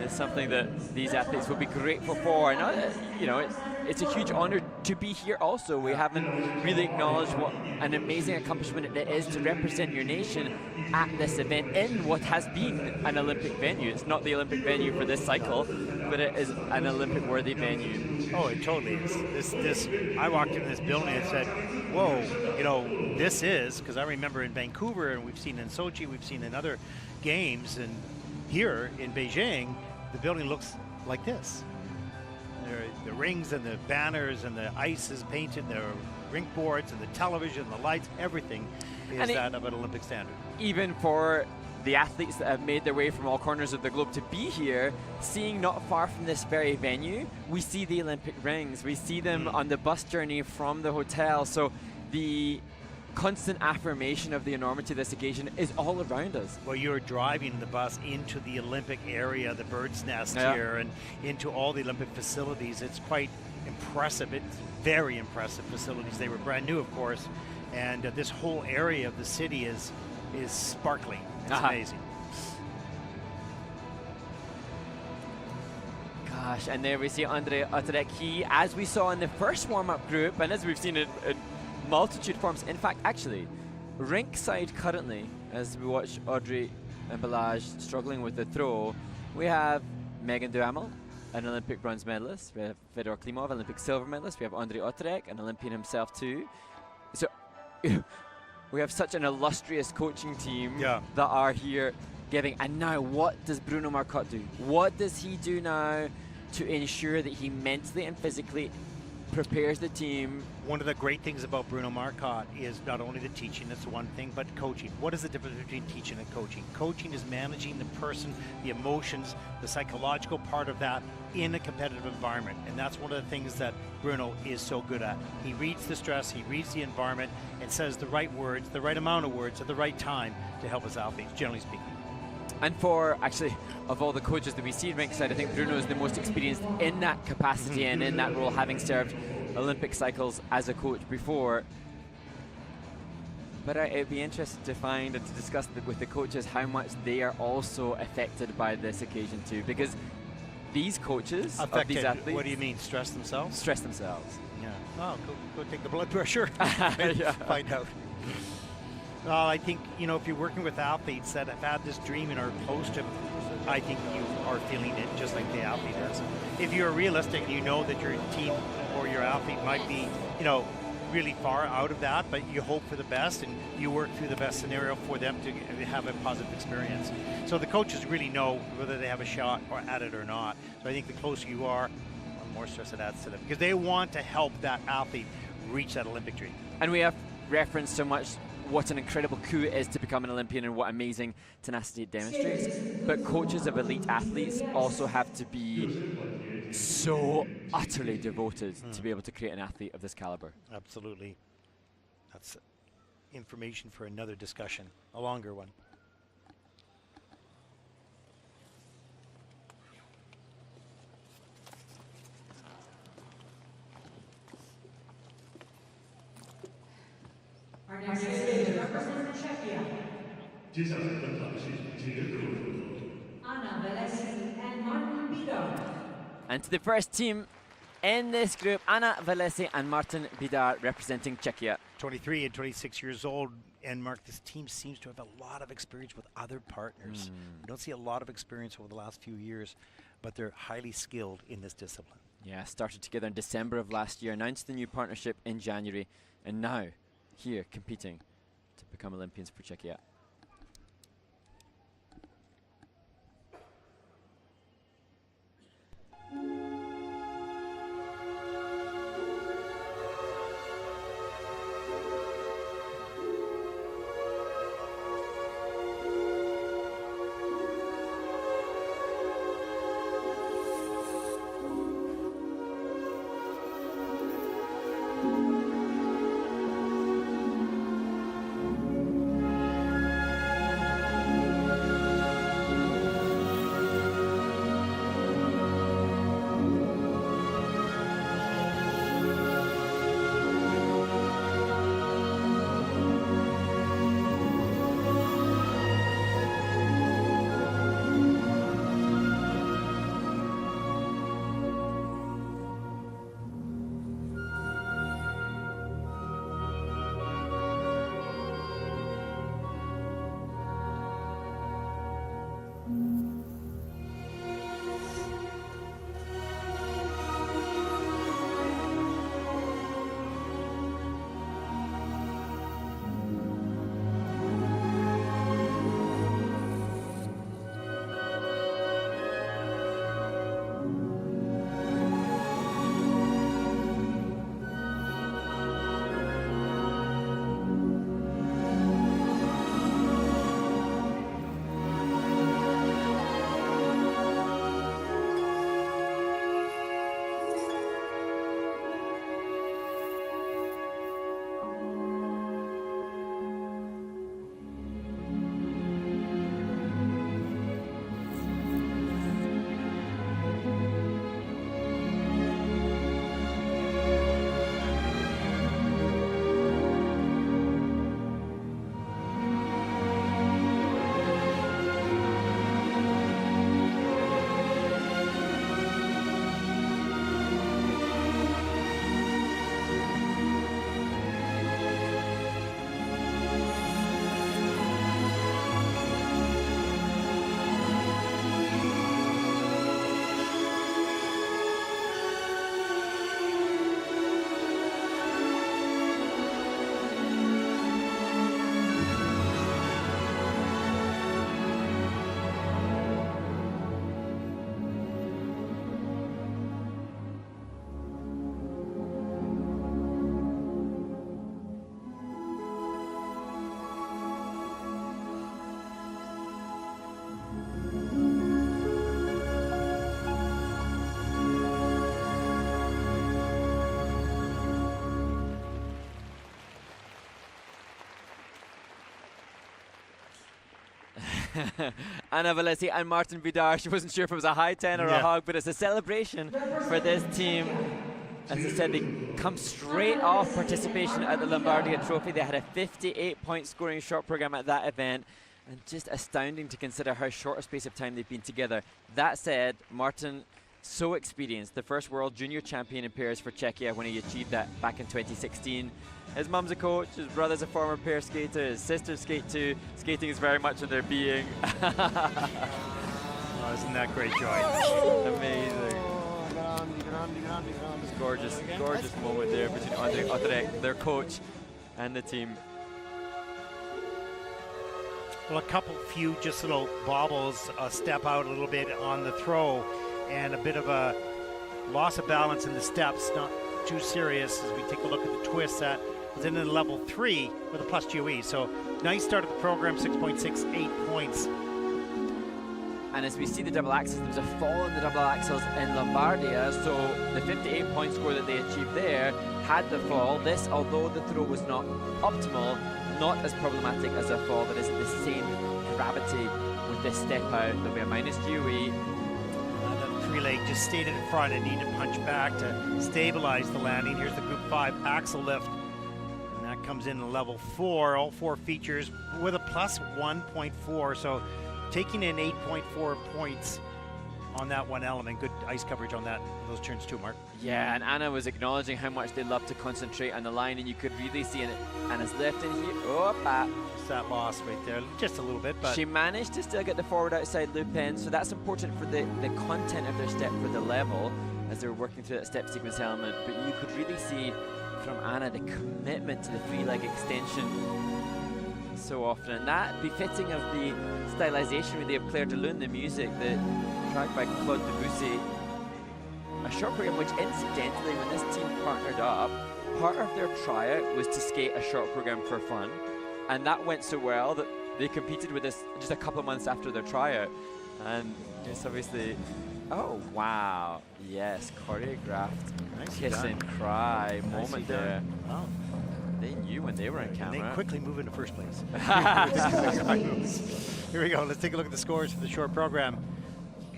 is something that these athletes will be grateful for. And, you know, it's a huge honor to be here also. We haven't really acknowledged what an amazing accomplishment it is to represent your nation at this event in what has been an Olympic venue. It's not the Olympic venue for this cycle, but it is an Olympic-worthy venue. Oh, it totally is. This I walked into this building and said, whoa, you know, this is, because I remember in Vancouver, and we've seen in Sochi, we've seen in other games, and here in Beijing, the building looks like this. The rings and the banners and the ice is painted, the rink boards and the television, the lights, everything is that of an Olympic standard. Even for the athletes that have made their way from all corners of the globe to be here, seeing not far from this very venue, we see the Olympic rings. We see them on the bus journey from the hotel. So the constant affirmation of the enormity of this occasion is all around us. Well, you're driving the bus into the Olympic area, the bird's nest here, and into all the Olympic facilities. It's quite impressive. It's very impressive facilities. They were brand new, of course, and this whole area of the city is sparkling. It's amazing. Gosh, and there we see Andre Otterek. He, as we saw in the first warm-up group, and as we've seen in multitude forms, in fact, actually, rink side currently, as we watch Audrey and Balazs struggling with the throw, we have Megan Duhamel, an Olympic bronze medalist. We have Fedor Klimov, Olympic silver medalist. We have Andre Otterek, an Olympian himself too. So we have such an illustrious coaching team that are here giving. And now what does Bruno Marcotte do? What does he do now to ensure that he mentally and physically prepares the team? One of the great things about Bruno Marcotte is not only the teaching, that's one thing, but coaching. What is the difference between teaching and coaching? Coaching is managing the person, the emotions, the psychological part of that in a competitive environment. And that's one of the things that Bruno is so good at. He reads the stress, he reads the environment, and says the right words, the right amount of words at the right time to help his athletes, generally speaking. And for, actually, of all the coaches that we see in rinkside, I think Bruno is the most experienced in that capacity and in that role, having served Olympic cycles as a coach before. But it'd be interesting to find and to discuss with the coaches how much they are also affected by this occasion too, because these coaches of these athletes... What do you mean, stress themselves? Stress themselves. Yeah. Oh, go take the blood pressure. Find out. Well, I think, you know, if you're working with athletes that have had this dream and are close to, I think you are feeling it just like the athlete does. If you're realistic, you know that your team or your athlete might be, you know, really far out of that, but you hope for the best and you work through the best scenario for them to have a positive experience. So the coaches really know whether they have a shot or at it or not. So I think the closer you are, the more stress it adds to them, because they want to help that athlete reach that Olympic dream. And we have referenced so much what an incredible coup it is to become an Olympian and what amazing tenacity it demonstrates. But coaches of elite athletes also have to be so utterly devoted to be able to create an athlete of this caliber. Absolutely. That's information for another discussion, a longer one. Our next skater representing Czechia, 接下来登场的是捷克混合。 Anna Velesi and Martin Bidar. And to the first team in this group, Anna Velesi and Martin Bidar representing Czechia. 23 and 26 years old, and Mark, this team seems to have a lot of experience with other partners. We don't see a lot of experience over the last few years, but they're highly skilled in this discipline. Yeah, started together in December of last year, announced the new partnership in January, and now here competing to become Olympians for Czechia. Anna Velesi and Martin Vidar. She wasn't sure if it was a high 10 or a hug, but it's a celebration for this team. As I said, they come straight off participation at the Lombardia Trophy. They had a 58-point scoring shot program at that event, and just astounding to consider how short a space of time they've been together. That said, Martin, so experienced, the first world junior champion in pairs for Czechia when he achieved that back in 2016. His mum's a coach, his brother's a former pair skater, his sisters skate too. Skating is very much in their being. Oh, isn't that great, Joy? Amazing. It's gorgeous, gorgeous moment there between Andre Otrek, their coach, and the team. Well, a few just little bobbles, step out a little bit on the throw, and a bit of a loss of balance in the steps, not too serious as we take a look at the twist. That was in level 3 with a plus GOE. So nice start of the program, 6.68 points. And as we see the double axels, there was a fall in the double axels in Lombardia, so the 58-point score that they achieved there had the fall. This, although the throw was not optimal, not as problematic as a fall that is at the same gravity with this step out. There'll be a minus GOE. The free leg just stayed in front and needed to punch back to stabilize the landing. Here's the Group 5 axle lift. And that comes in level 4, all 4 features with a plus 1.4. So taking in 8.4 points on that one element. Good ice coverage on those turns too, Mark. Yeah, and Anna was acknowledging how much they love to concentrate on the line, and you could really see Anna's left in here. Just that loss right there, just a little bit, but she managed to still get the forward outside loop in, so that's important for the content of their step for the level as they were working through that step sequence element. But you could really see from Anna the commitment to the free leg extension so often, and that befitting of the stylization really of Claire de Lune, the music, the track by Claude Debussy. A short program which, incidentally, when this team partnered up, part of their tryout was to skate a short program for fun, and that went so well that they competed with this just a couple of months after their tryout. And it's obviously, oh wow, yes, choreographed kiss and cry moment there. Wow. They knew when they were in camera. And they quickly move into first place. Here we go. Let's take a look at the scores for the short program.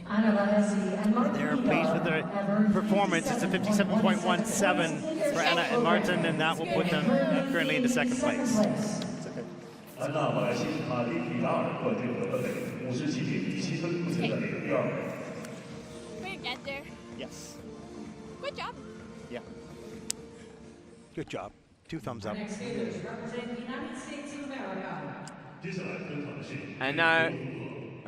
They're pleased with their performance. It's a 57.17 for Anna and Martin, and that will put them currently into second place. We're get there. Yes. Good job. Yeah. Good job. 2 thumbs up. Next skaters represent the United States of America. And now,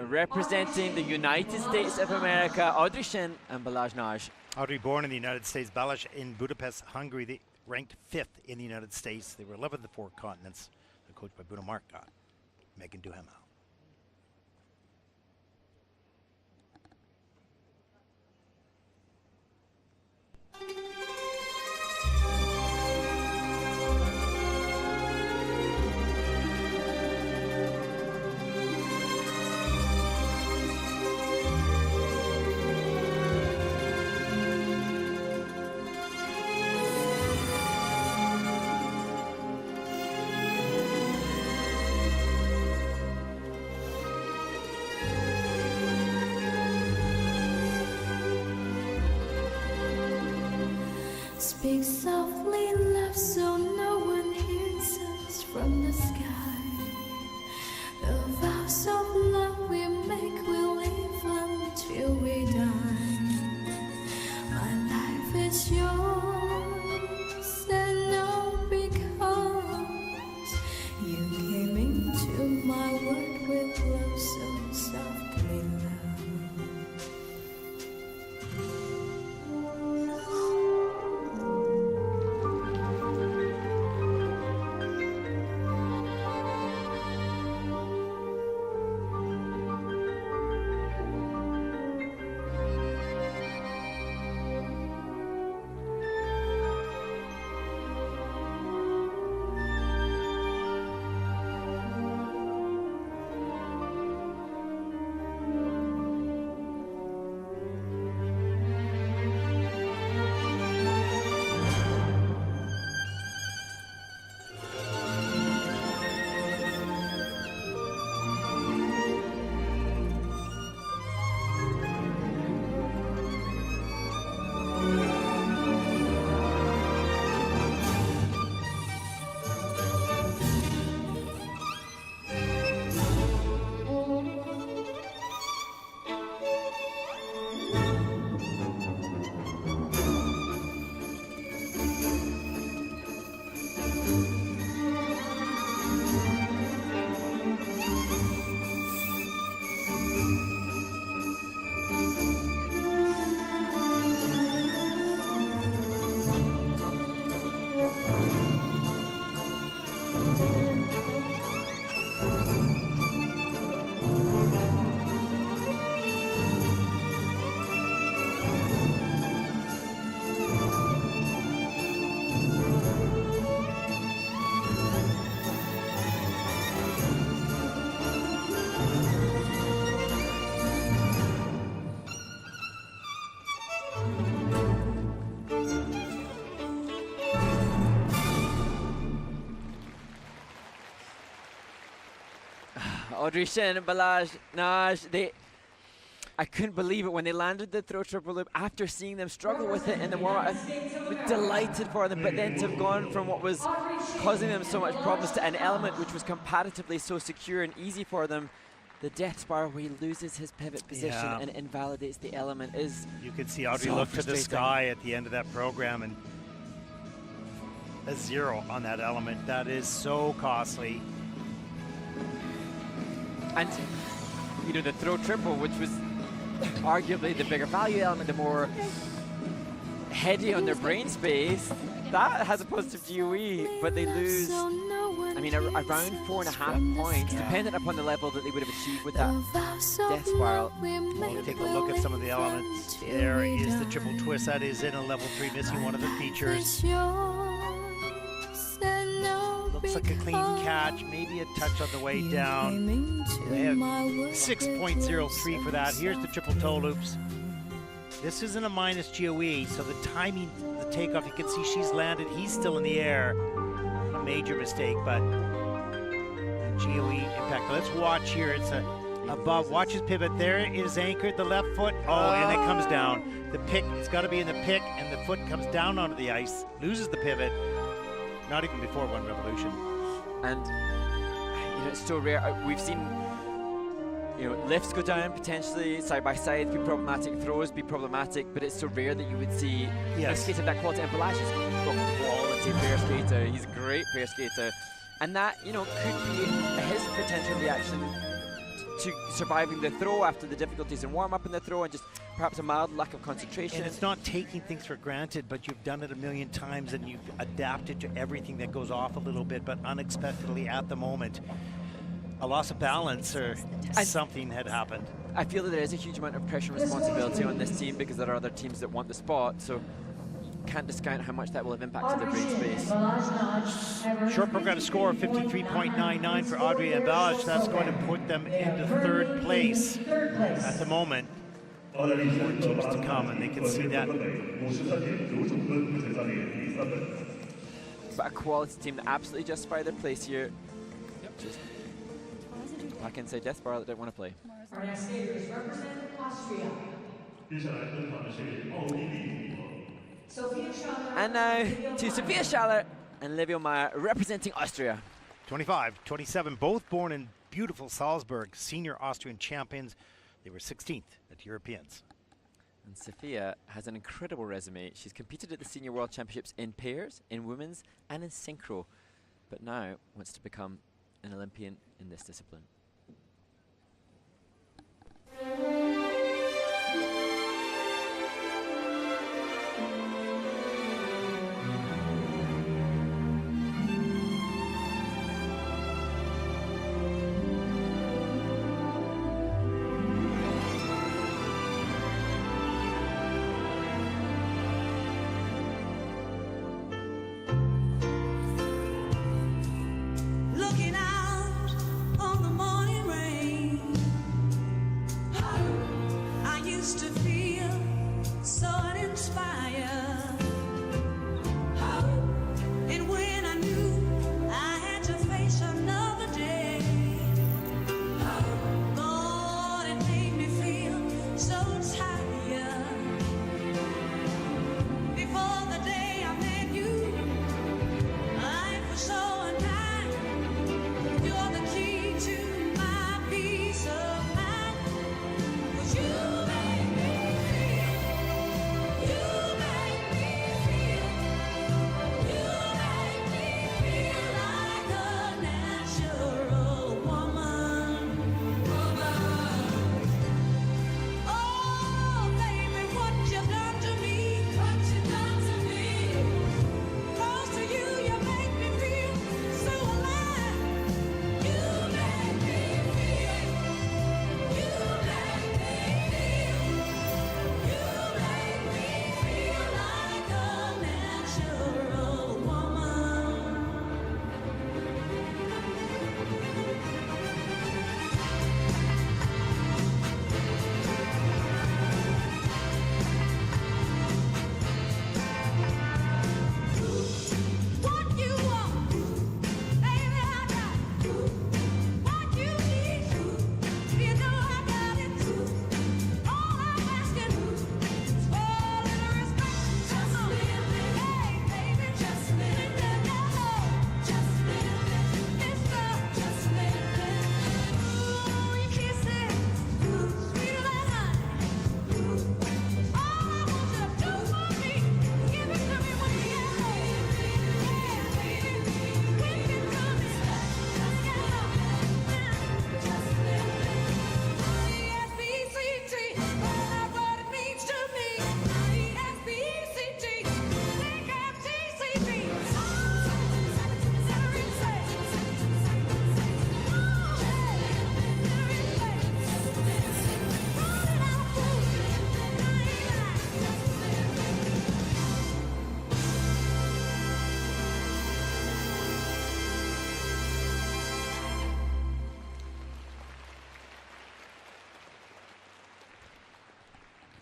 representing the United States of America, Audrey Shin and Balazs Nagy. Audrey, born in the United States, Balazs in Budapest, Hungary. They ranked 5th in the United States. They were 11th of the 4 continents. They're coached by Bruno Marcotte, Megan Duhamel. Speak softly, love, so no one hears us from the sky. The vows of love we make will live until we die. My life is yours, and all because you came into my world with love so softly, love. Audrey Shin, Balazs, Naj, I couldn't believe it when they landed the throw triple loop after seeing them struggle with it in the warm-up. I was delighted for them, but then to have gone from what was causing them so much problems to an element which was comparatively so secure and easy for them. The death spiral where he loses his pivot position and invalidates the element is You could see Audrey so look to the frustrating. sky at the end of that program and a 0 on that element. That is so costly. And, you know, the throw triple, which was arguably the bigger value element, the more heady on their brain space, that has a positive GOE, but they lose, I mean, around 4.5 points, dependent upon the level that they would have achieved with that death spiral. We'll take a look at some of the elements. There is the triple twist. That is in a level 3, missing one of the features. Looks like a clean catch, maybe a touch on the way down. They have 6.03 for that. Here's the triple toe loops. This isn't a minus GOE, so the timing, the takeoff, you can see she's landed. He's still in the air. A major mistake, but GOE impact. Let's watch here. It's above. Watch his pivot. There it is anchored, the left foot. Oh, and it comes down. The pick, it's got to be in the pick, and the foot comes down onto the ice, loses the pivot. Not even before one revolution. And you know, it's so rare. We've seen, you know, lifts go down potentially side by side, be problematic, throws be problematic, but it's so rare that you would see a skater of that quality. And Balazs is a quality pair skater. He's a great pair skater, and that, you know, could be his potential reaction to surviving the throw after the difficulties in warm up in the throw and just perhaps a mild lack of concentration. And it's not taking things for granted, but you've done it a million times and you've adapted to everything that goes off a little bit, but unexpectedly at the moment, a loss of balance or something had happened. I feel that there is a huge amount of pressure and responsibility on this team because there are other teams that want the spot, so can't discount how much that will have impacted their brain space. Short program score of 53.99 for Audrey and Balazs. That's going to put them into third place at the moment. 4 teams to come, and they can see that. But a quality team that absolutely justify their place here. Just back inside death spiral that don't want to play. Our next skaters represent Austria. Sophia Schaller. And now to Sophia Schaller and Livio Meyer representing Austria. 25, 27, both born in beautiful Salzburg, senior Austrian champions. They were 16th at Europeans. And Sophia has an incredible resume. She's competed at the Senior World Championships in pairs, in women's, and in synchro, but now wants to become an Olympian in this discipline.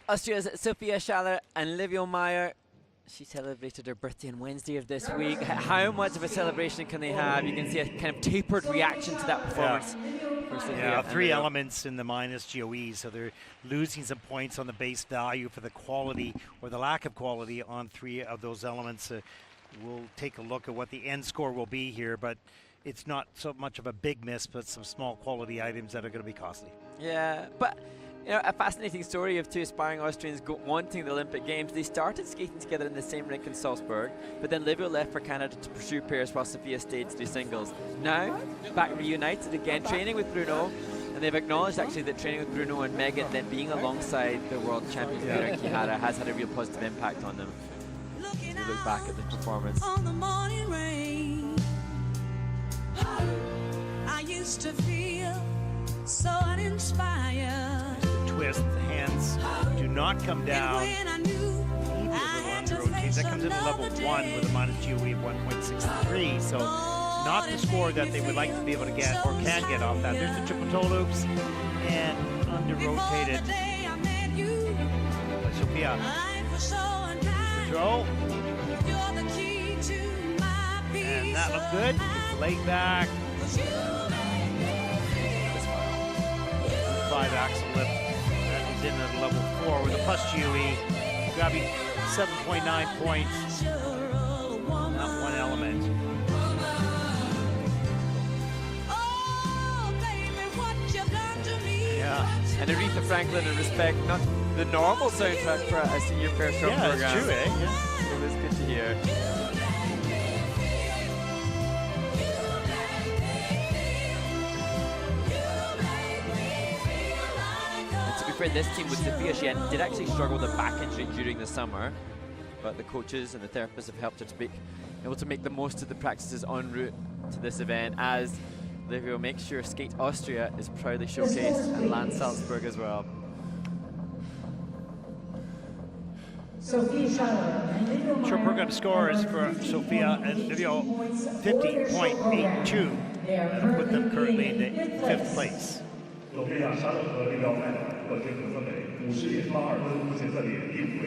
Austria's Sophia Schaller and Livio Meyer. She celebrated her birthday on Wednesday of this week. How much of a celebration can they have? You can see a kind of tapered reaction to that performance. Yeah, 3 elements in the minus GOE, so they're losing some points on the base value for the quality or the lack of quality on 3 of those elements. We'll take a look at what the end score will be here, but it's not so much of a big miss, but some small quality items that are going to be costly. Yeah, but you know, a fascinating story of 2 aspiring Austrians wanting the Olympic Games. They started skating together in the same rink in Salzburg, but then Livio left for Canada to pursue pairs while Sophia stayed to do singles. Now, back reunited again, training with Bruno, and they've acknowledged actually that training with Bruno and Megan, then being alongside the world champion Mira Kihara, has had a real positive impact on them. As we look back at the performance. On the morning rain, I used to feel so uninspired. Twist, the hands do not come down. That comes in at level 1 with a minus GOE of 1.63, so not the score that they would like to be able to get or can get off that. There's the triple toe loops and under-rotated by Sophia. Throw. And that looked good. Leg back. 5 axle lift. That is in at level 4 with a plus GOE. Grabbing 7.9 points. Not one element. Yeah. And Aretha Franklin in respect, not the normal soundtrack for a senior pair show program. Yeah, that's true, eh? Yeah. It was good to hear. For this team with Sophia, she did actually struggle with a back injury during the summer, but the coaches and the therapists have helped her to be able to make the most of the practices en route to this event, as Livio makes sure Skate Austria is proudly showcased at Land Salzburg as well. Sophia Schaller and Livio Meyer. Short program scores for Sophia and Livio 50.82. That'll put them currently in the 5th place. 索菲亚·沙勒和利奥麦尔得分得分为50.82分，目前暂列第5位。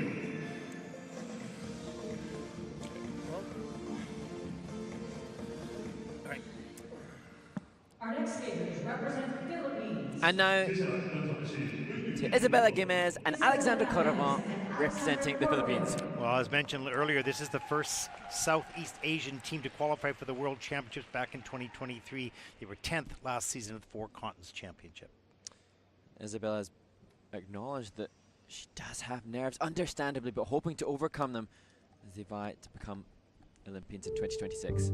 Our next skaters represent the Philippines. And now to Isabella Gomez and Alexandra Koravan representing the Philippines. Well, as mentioned earlier, this is the first Southeast Asian team to qualify for the World Championships back in 2023. They were 10th last season at the Four Continents Championship. Isabella has acknowledged that she does have nerves, understandably, but hoping to overcome them as they vie to become Olympians in 2026.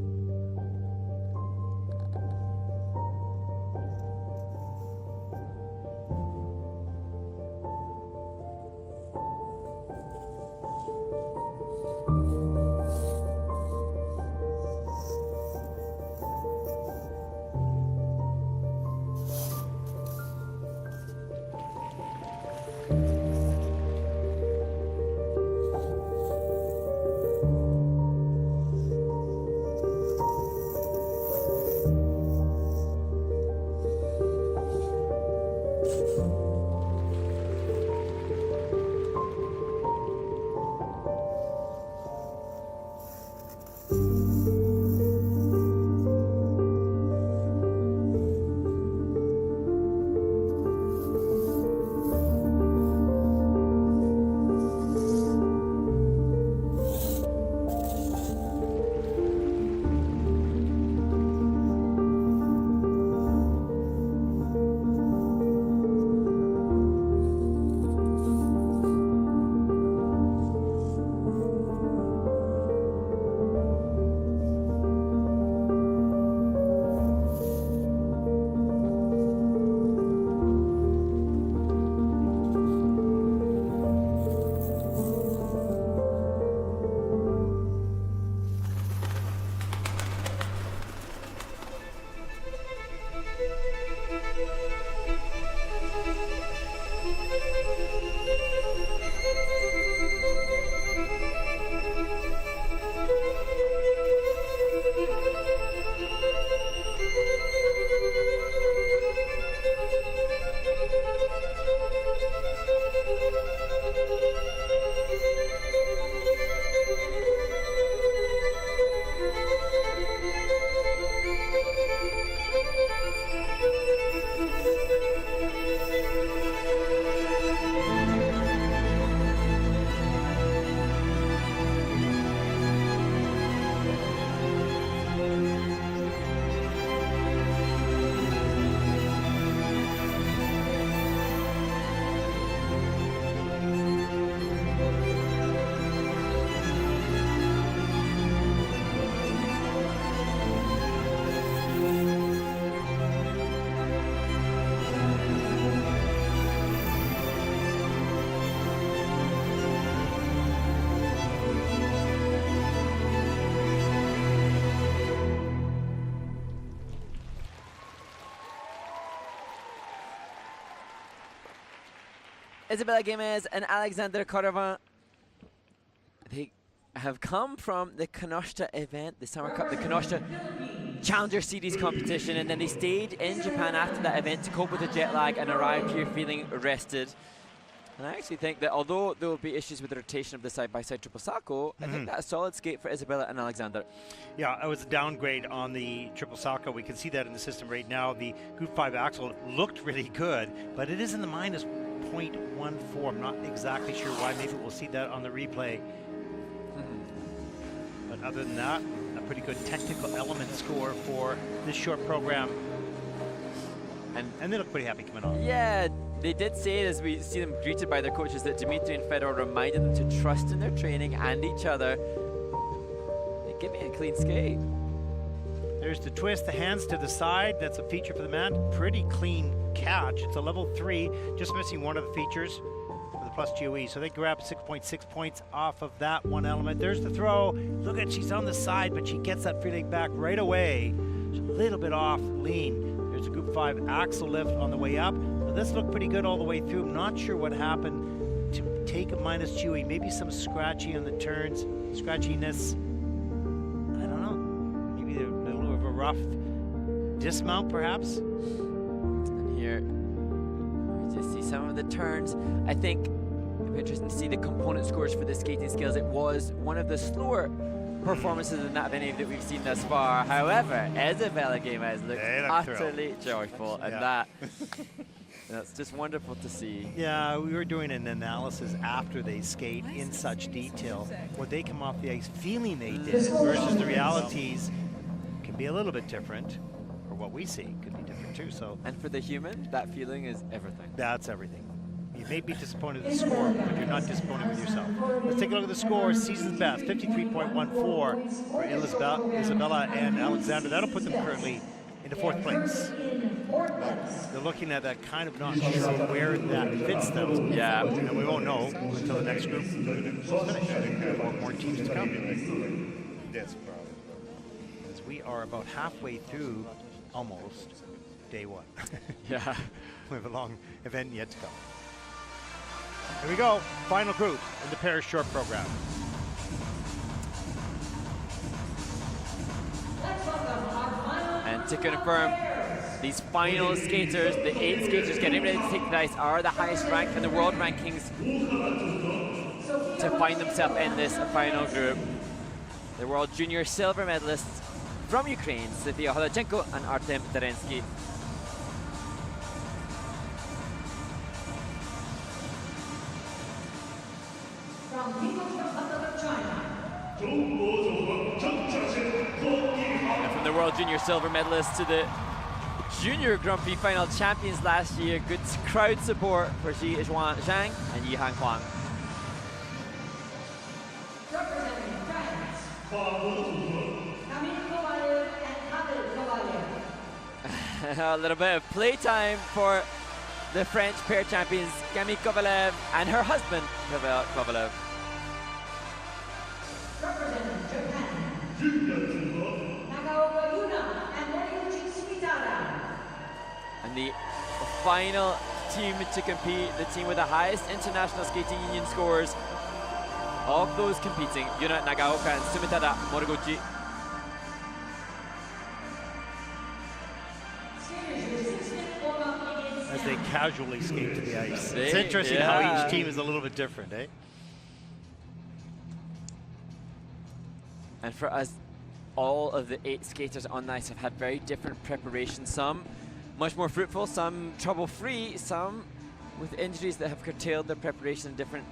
Isabella Gomez and Alexander Korovin. They have come from the Kanoshita event, the Summer Cup, the Kanoshita Challenger Series competition, and then they stayed in Japan after that event to cope with the jet lag and arrived here feeling rested. And I actually think that although there will be issues with the rotation of the side-by-side triple salto, I think that's a solid skate for Isabella and Alexander. Yeah, it was a downgrade on the triple salto. We can see that in the system right now. The Group 5 axle looked really good, but it is in the minus 0.14. I'm not exactly sure why. Maybe we'll see that on the replay. But other than that, a pretty good technical element score for this short program. And they look pretty happy coming on. Yeah, they did say, as we see them greeted by their coaches, that Dimitri and Fedor reminded them to trust in their training and each other. They give me a clean skate. There's the twist, the hands to the side. That's a feature for the man. Pretty clean catch. It's a level 3, just missing one of the features for the plus GOE. So they grab 6.6 points off of that one element. There's the throw. Look at, she's on the side, but she gets that free leg back right away. She's a little bit off lean. There's a Group 5 axle lift on the way up. Now this looked pretty good all the way through. I'm not sure what happened to take a minus GOE. Maybe some scratchy on the turns, scratchiness. I don't know. Maybe a little bit of a rough dismount, perhaps. And here, we just see some of the turns. I think it'll be interesting to see the component scores for the skating skills. It was one of the slower performances in that of any that we've seen thus far. However, Isabella Gomez looked utterly joyful, and that's just wonderful to see. Yeah, we were doing an analysis after they skate in such detail. What they come off the ice feeling they did versus the realities can be a little bit different, or what we see could be different too. So, and for the human, that feeling is everything. That's everything. You may be disappointed with the score, but you're not disappointed with yourself. Let's take a look at the score. Season's best, 53.14 for Isabella and Alexander. That'll put them currently into 4th place. They're looking at that, kind of not sure where that fits them. Yeah. And we won't know until the next group is finished. 4 more teams to come. That's probably. As we are about halfway through, almost, day 1. Yeah. We have a long event yet to come. Here we go, final group in the Paris short program. And to confirm, these final skaters, the 8 skaters getting ready to take the ice, are the highest ranked in the world rankings to find themselves in this final group. The World Junior silver medalists from Ukraine, Sofia Holachenko and Artem Terensky. And from the World Junior silver medalists to the Junior Grand Prix final champions last year, good crowd support for Ji Zhuan Zhang and Yi Han Huang. A little bit of playtime for the French pair champions, Camille Kovalev and her husband, Pavel Kovalev. And the final team to compete, the team with the highest international skating union scores of those competing, Yuna Nagaoka and Sumitada Moriguchi. As they casually skate to the ice. It's interesting how each team is a little bit different, eh? And for us, all of the 8 skaters on the ice have had very different preparations. Some much more fruitful, some trouble-free, some with injuries that have curtailed their preparation and different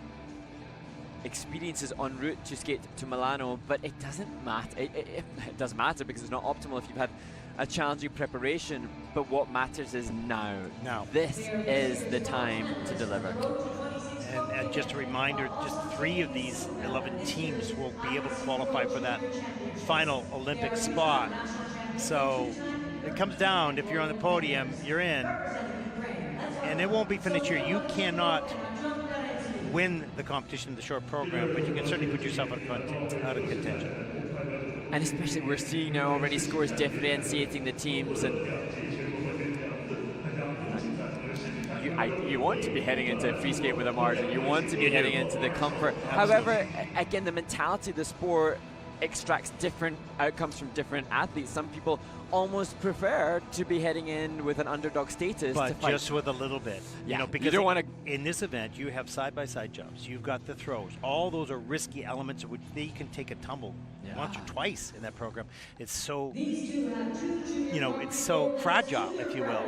experiences en route to skate to Milano. But it doesn't matter. It does matter because it's not optimal if you've had a challenging preparation. But what matters is now. Now. This is the time to deliver. And just a reminder, just 3 of these 11 teams will be able to qualify for that final Olympic spot. So it comes down, if you're on the podium, you're in. And it won't be finished here. You cannot win the competition in the short program, but you can certainly put yourself out of contention. And especially we're seeing now already scores differentiating the teams. And you want to be heading into a free skate with a margin. You want to be heading into the comfort. Absolutely. However, again, the mentality of the sport extracts different outcomes from different athletes. Some people almost prefer to be heading in with an underdog status. But to fight. just with a little bit. Yeah, You know, you because don't wanna- in this event, you have side-by-side jumps. You've got the throws. All those are risky elements of which they can take a tumble once or twice in that program. It's so, you know, it's so fragile, if you will.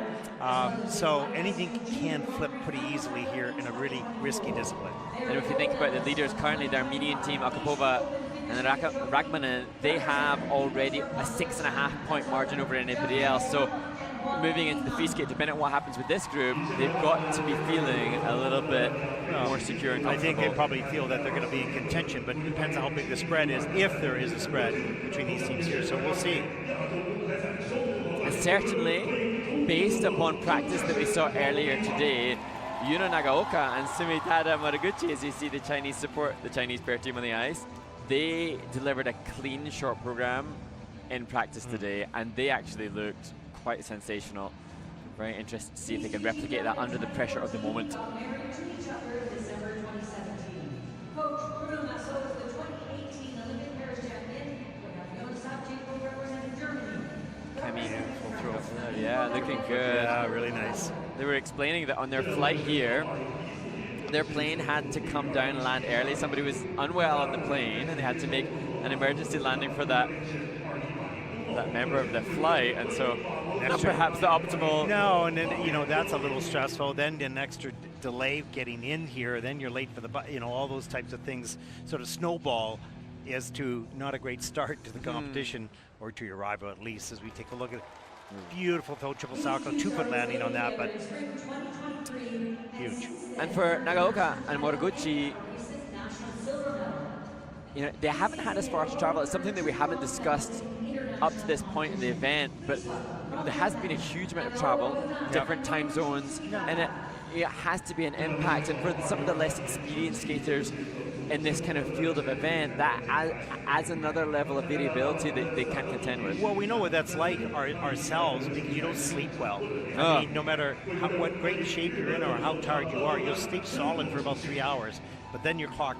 So anything can flip pretty easily here in a really risky discipline. And if you think about the leaders currently, the Armenian team, Akapova and Rachmanin, they have already a 6.5 point margin over anybody else. So moving into the free skate, depending on what happens with this group, they've got to be feeling a little bit more secure and I comfortable. think they probably feel that they're going to be in contention, but it depends on how big the spread is, if there is a spread between these teams here. So we'll see. And certainly, based upon practice that we saw earlier today, Yuna Nagaoka and Sumitada Maraguchi, as you see the Chinese support, the Chinese pair team on the ice, they delivered a clean short program in practice today, and they actually looked quite sensational. Very interested to see if they can replicate that under the pressure of the moment. Married to each other December 2017. Coach Bruno Massot is the 2018 Olympic Paris champion, where Fiona Savchenko represented Germany. Yeah, looking good. Yeah, really nice. They were explaining that on their flight here, their plane had to come down and land early. Somebody was unwell on the plane, and they had to make an emergency landing for that member of the flight, and so not perhaps the optimal. No, and then, you know, that's a little stressful. Then an extra delay getting in here, then you're late for the you know, all those types of things sort of snowball as to not a great start to the competition, or to your arrival at least, as we take a look at beautiful throw, triple Salchow, 2-foot landing on that, but huge. And for Nagaoka and Moriguchi, you know, they haven't had as far to travel. It's something that we haven't discussed up to this point in the event, but you know, there has been a huge amount of travel, different time zones, and it has to be an impact. And for some of the less experienced skaters in this kind of field of event, that adds another level of variability that they can't contend with. Well, we know what that's like ourselves, because you don't sleep well. I mean, no matter what great shape you're in or how tired you are, you'll sleep solid for about 3 hours, but then your clock,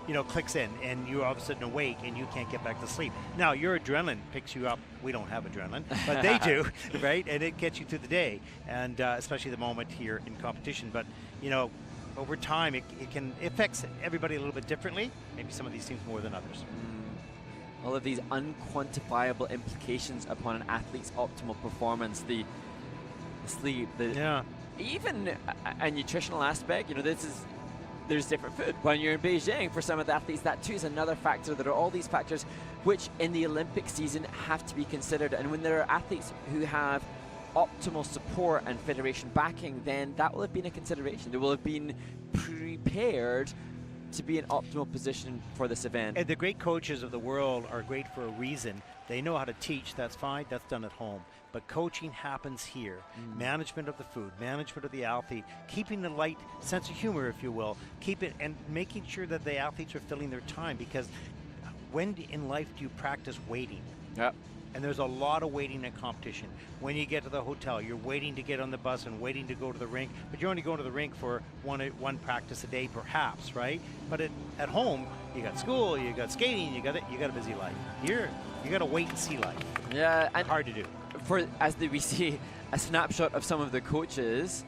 you know, clicks in, and you're all of a sudden awake, and you can't get back to sleep. Now, your adrenaline picks you up. We don't have adrenaline, but they do, right? And it gets you through the day, and especially the moment here in competition. But, you know, over time, it affects everybody a little bit differently, maybe some of these teams more than others. All of these unquantifiable implications upon an athlete's optimal performance, the sleep, even a nutritional aspect. You know, there's different food when you're in Beijing. For some of the athletes, that too is another factor. There are all these factors which in the Olympic season have to be considered, and when there are athletes who have optimal support and federation backing, then that will have been a consideration. They will have been prepared to be in optimal position for this event. And the great coaches of the world are great for a reason. They know how to teach, that's fine, that's done at home. But coaching happens here. Management of the food, management of the athlete, keeping the light sense of humor, if you will, and making sure that the athletes are filling their time, because when in life do you practice waiting? Yep. And there's a lot of waiting in competition. When you get to the hotel, you're waiting to get on the bus and waiting to go to the rink, but you're only going to the rink for one practice a day, perhaps, right? But at home, you got school, you got skating, you got a busy life. Here, you got a wait and see life. Yeah, and hard to do. We see a snapshot of some of the coaches,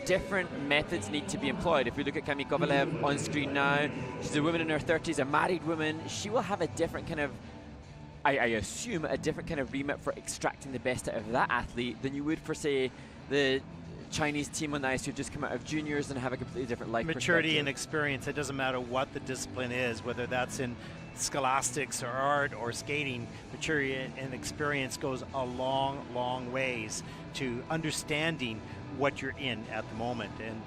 different methods need to be employed. If we look at Kami Kovalev on screen now, she's a woman in her 30s, a married woman. She will have a different kind of, I assume, a different kind of remit for extracting the best out of that athlete than you would for, say, the Chinese team on the ice who just come out of juniors and have a completely different life maturity and experience. It doesn't matter what the discipline is, whether that's in scholastics or art or skating. Maturity and experience goes a long, long ways to understanding what you're in at the moment, and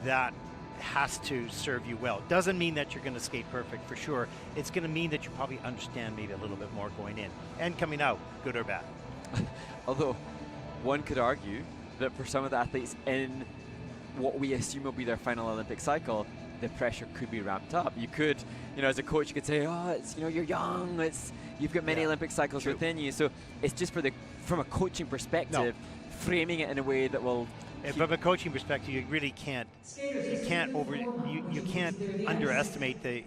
that has to serve you well. Doesn't mean that you're going to skate perfect, for sure. It's going to mean that you probably understand maybe a little bit more going in and coming out, good or bad. Although one could argue that for some of the athletes in what we assume will be their final Olympic cycle, the pressure could be ramped up. You could, you know, as a coach, you could say, oh, it's, you know, you're young, you've got many Olympic cycles within you. So it's just from a coaching perspective, framing it in a way that will And from a coaching perspective, you really can't underestimate the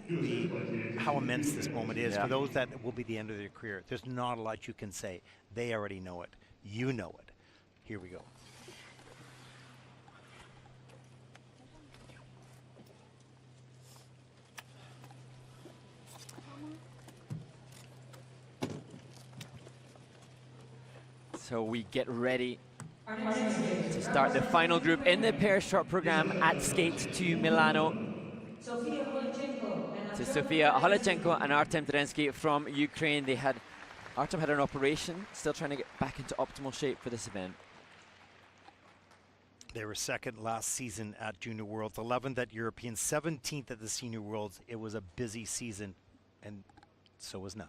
how immense this moment is for those that will be the end of their career. There's not a lot you can say. They already know it. You know it. Here we go. So we get ready to start the final group in the pair short program at Skate to Milano. To Sofia Holachenko and Artem Terensky from Ukraine. Artem had an operation, still trying to get back into optimal shape for this event. They were second last season at Junior Worlds, 11th at European, 17th at the Senior Worlds. It was a busy season, and so was now.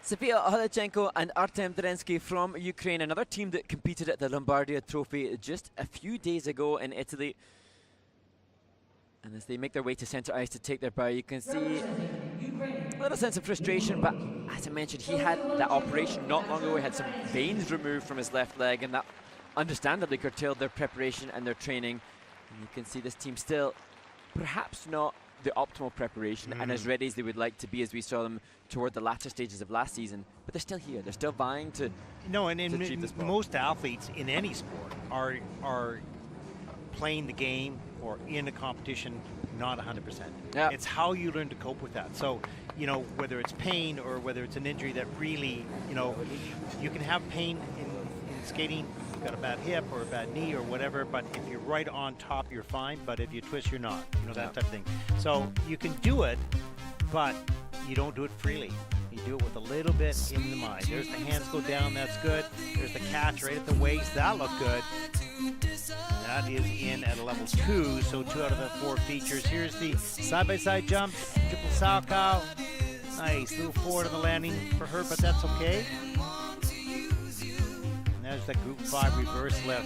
Sofia Holachenko and Artem Terensky from Ukraine, another team that competed at the Lombardia Trophy just a few days ago in Italy. And as they make their way to centre ice to take their bow, you can see a little sense of frustration, but as I mentioned, he had that operation not long ago. He had some veins removed from his left leg, and that understandably curtailed their preparation and their training. And you can see this team still perhaps not the optimal preparation and as ready as they would like to be, as we saw them toward the latter stages of last season, but they're still here. They're still vying to achieve this spot. Most athletes in any sport are playing the game or in a competition not 100%. Yeah. It's how you learn to cope with that. So, you know, whether it's pain or whether it's an injury that really, you know, you can have pain in skating. You've got a bad hip or a bad knee or whatever, but if you're right on top, you're fine. But if you twist, you're not. You know, that type of thing. So you can do it, but you don't do it freely. You do it with a little bit in the mind. There's the hands go down, that's good. There's the catch right at the waist, that looked good. That is in at a level 2, so 2 out of the 4 features. Here's the side-by-side jump, triple sao cow. Nice, little forward on the landing for her, but that's okay. And there's the group 5 reverse lift.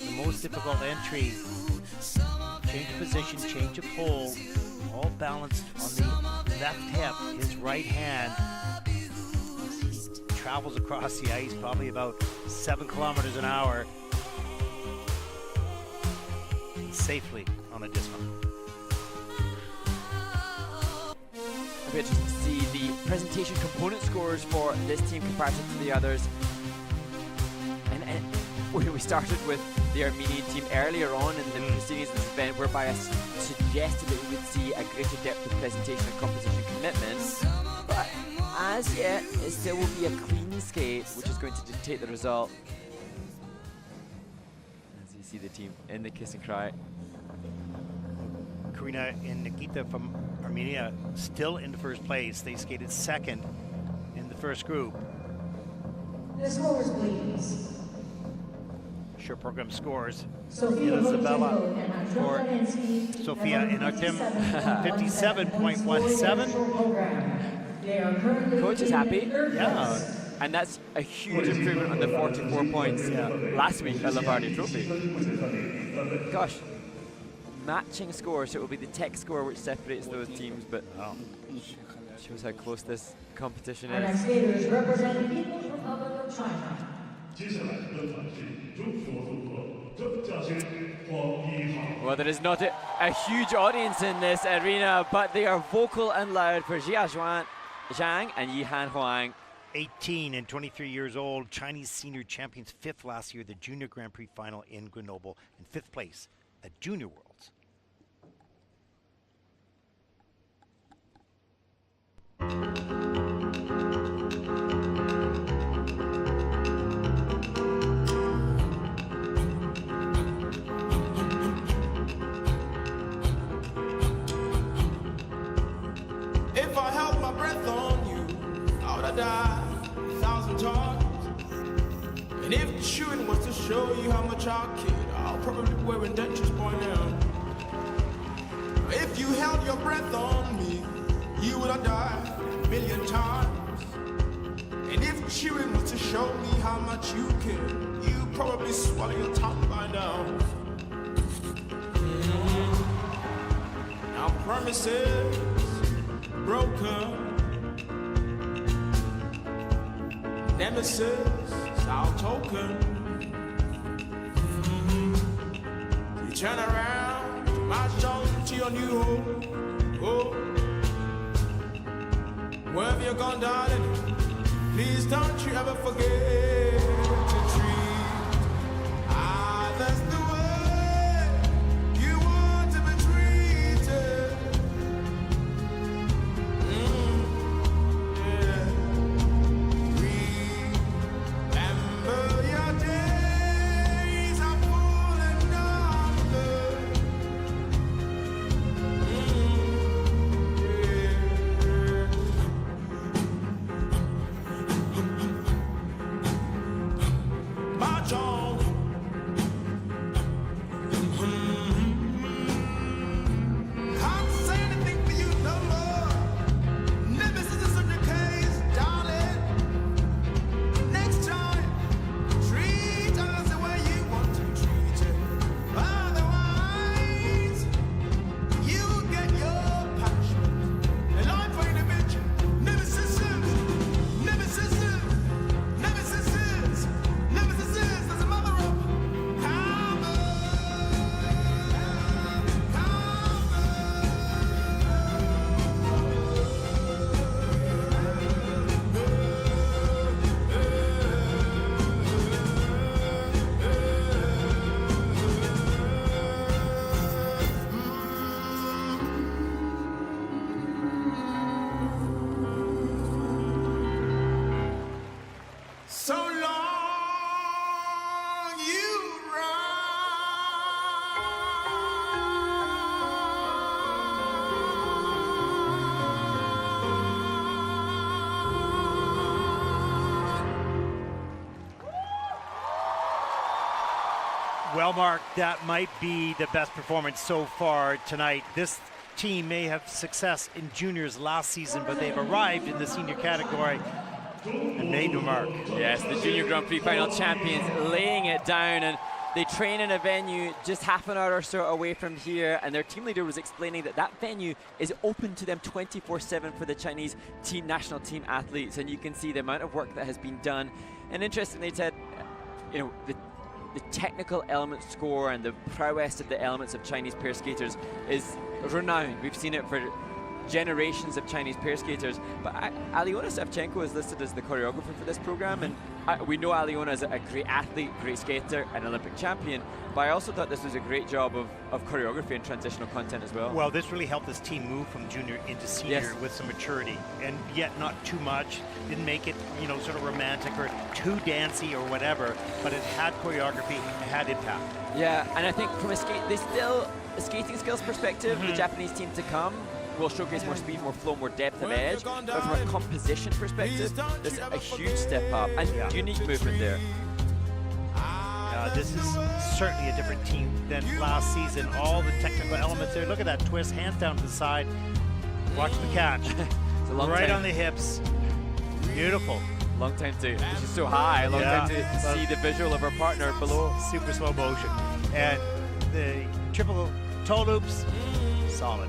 The most difficult entry. Change of position, change of hold, all balanced on the left hip. His right hand travels across the ice probably about 7 kilometers an hour safely on a dismount. A bit interesting to see the presentation component scores for this team comparative to the others. And we started with the Armenian team earlier on in the proceedings of this event, whereby I suggested that we would see a greater depth of presentation and competition commitment. But as yet, it still will be a clean skate, which is going to dictate the result. As you see the team in the kiss and cry. Karina and Nikita from Armenia still in the first place. They skated second in the first group. The scores, please. Short program scores. Sophia Isabella for Sophia and Artem 57.17. Coach is happy. Yeah. And that's a huge improvement on the 44 points last week at Lombardi Trophy. Gosh, matching scores, so it will be the tech score which separates those teams, but shows how close this competition Our next is. skaters represent the People's Republic of China. 接下来登场是中国组合郑嘉轩、黄一航。 Well, there is not a huge audience in this arena, but they are vocal and loud for Jia Zhang and Yihan Huang. 18 and 23 years old, Chinese senior champions, 5th last year, the Junior Grand Prix final in Grenoble, and 5th place at Junior Worlds. If I held my breath on you, I would have died 1,000 times. And if chewing was to show you how much I kid, I'll probably be wearing dentures by now. If you held your breath on me, you would have died 1,000,000 times. And if chewing was to show me how much you care, you probably swallow your tongue by now. Now promises broken, nemesis, our token. You turn around, march on to your new home. Oh, wherever you're gone, darling, please don't you ever forget to treat others the way you want to be treated. Remember your days are full and numbered. Well, Mark, that might be the best performance so far tonight. This team may have success in juniors last season, but they've arrived in the senior category and made no mark. Yes, the Junior Grand Prix final champions laying it down, and they train in a venue just half an hour or so away from here, and their team leader was explaining that that venue is open to them 24/7 for the Chinese national team athletes, and you can see the amount of work that has been done. And interestingly, Ted, you know, the technical element score and the prowess of the elements of Chinese pair skaters is renowned. We've seen it for generations of Chinese pair skaters, but Alyona Savchenko is listed as the choreographer for this program, and we know Alyona is a great athlete, great skater, an Olympic champion, but I also thought this was a great job of choreography and transitional content as well. Well, this really helped this team move from junior into senior with some maturity, and yet not too much. Didn't make it, you know, sort of romantic or too dancey or whatever, but it had choreography, it had impact. Yeah, and I think from a skating skills perspective, the Japanese team to come will showcase more speed, more flow, more depth of edge, but from a composition perspective, this is a huge step up and unique movement there. This is certainly a different team than last season. All the technical elements there. Look at that twist, hands down to the side. Watch the catch. It's a long right time. on the hips. Beautiful. Long time to, she's so high, long time to see the visual of her partner below. Super slow motion. And the triple toe loops, solid.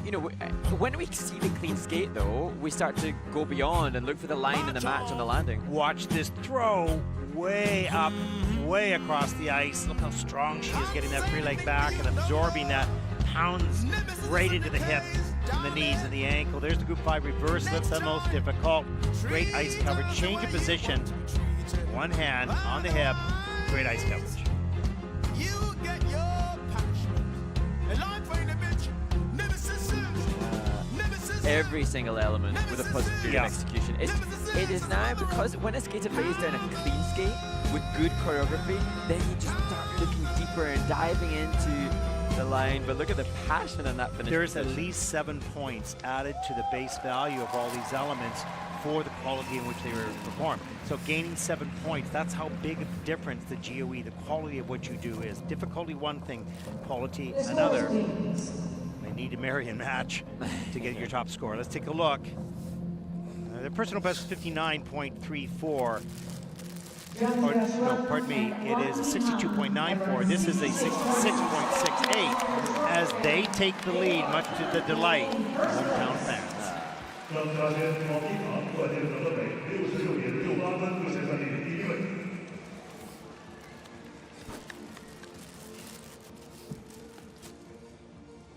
You know, when we see the clean skate, though, we start to go beyond and look for the line in the match on the landing. Watch this throw way up, way across the ice. Look how strong she is getting that free leg back and absorbing that pounds right into the hip and the knees and the ankle. There's the Group 5 reverse. That's the most difficult. Great ice coverage. Change of position. One hand on the hip. Great ice coverage. Every single element with a positive execution. It is now, because when a skater lays down a clean skate with good choreography, then you just start looking deeper and diving into the line. But look at the passion in that finish. There's at least 7 points added to the base value of all these elements for the quality in which they were performed. So gaining 7 points, that's how big a difference the GOE, the quality of what you do is. Difficulty one thing, quality another. Need to marry and match to get your top score. Let's take a look. The personal best is 59.34. No, pardon me. It is a 62.94. This is a 66.68 as they take the lead, much to the delight of hometown fans.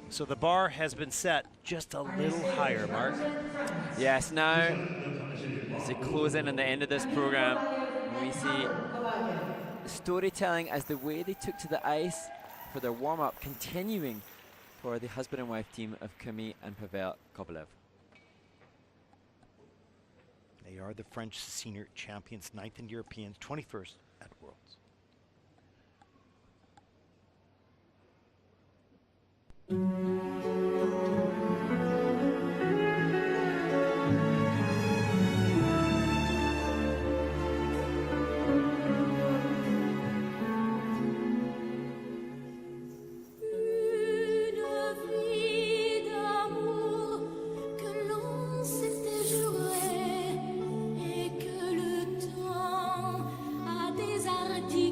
So the bar has been set just a little higher, Mark. Yes, now as they close in on the end of this program, we see storytelling as the way they took to the ice for their warm-up continuing for the husband and wife team of Camille and Pavel Kovalev. They are the French senior champions, 9th in Europeans, 21st at Worlds. Et que le temps a des ardilles.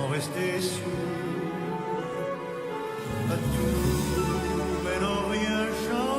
sans rester sourd à tout, mais non rien changer.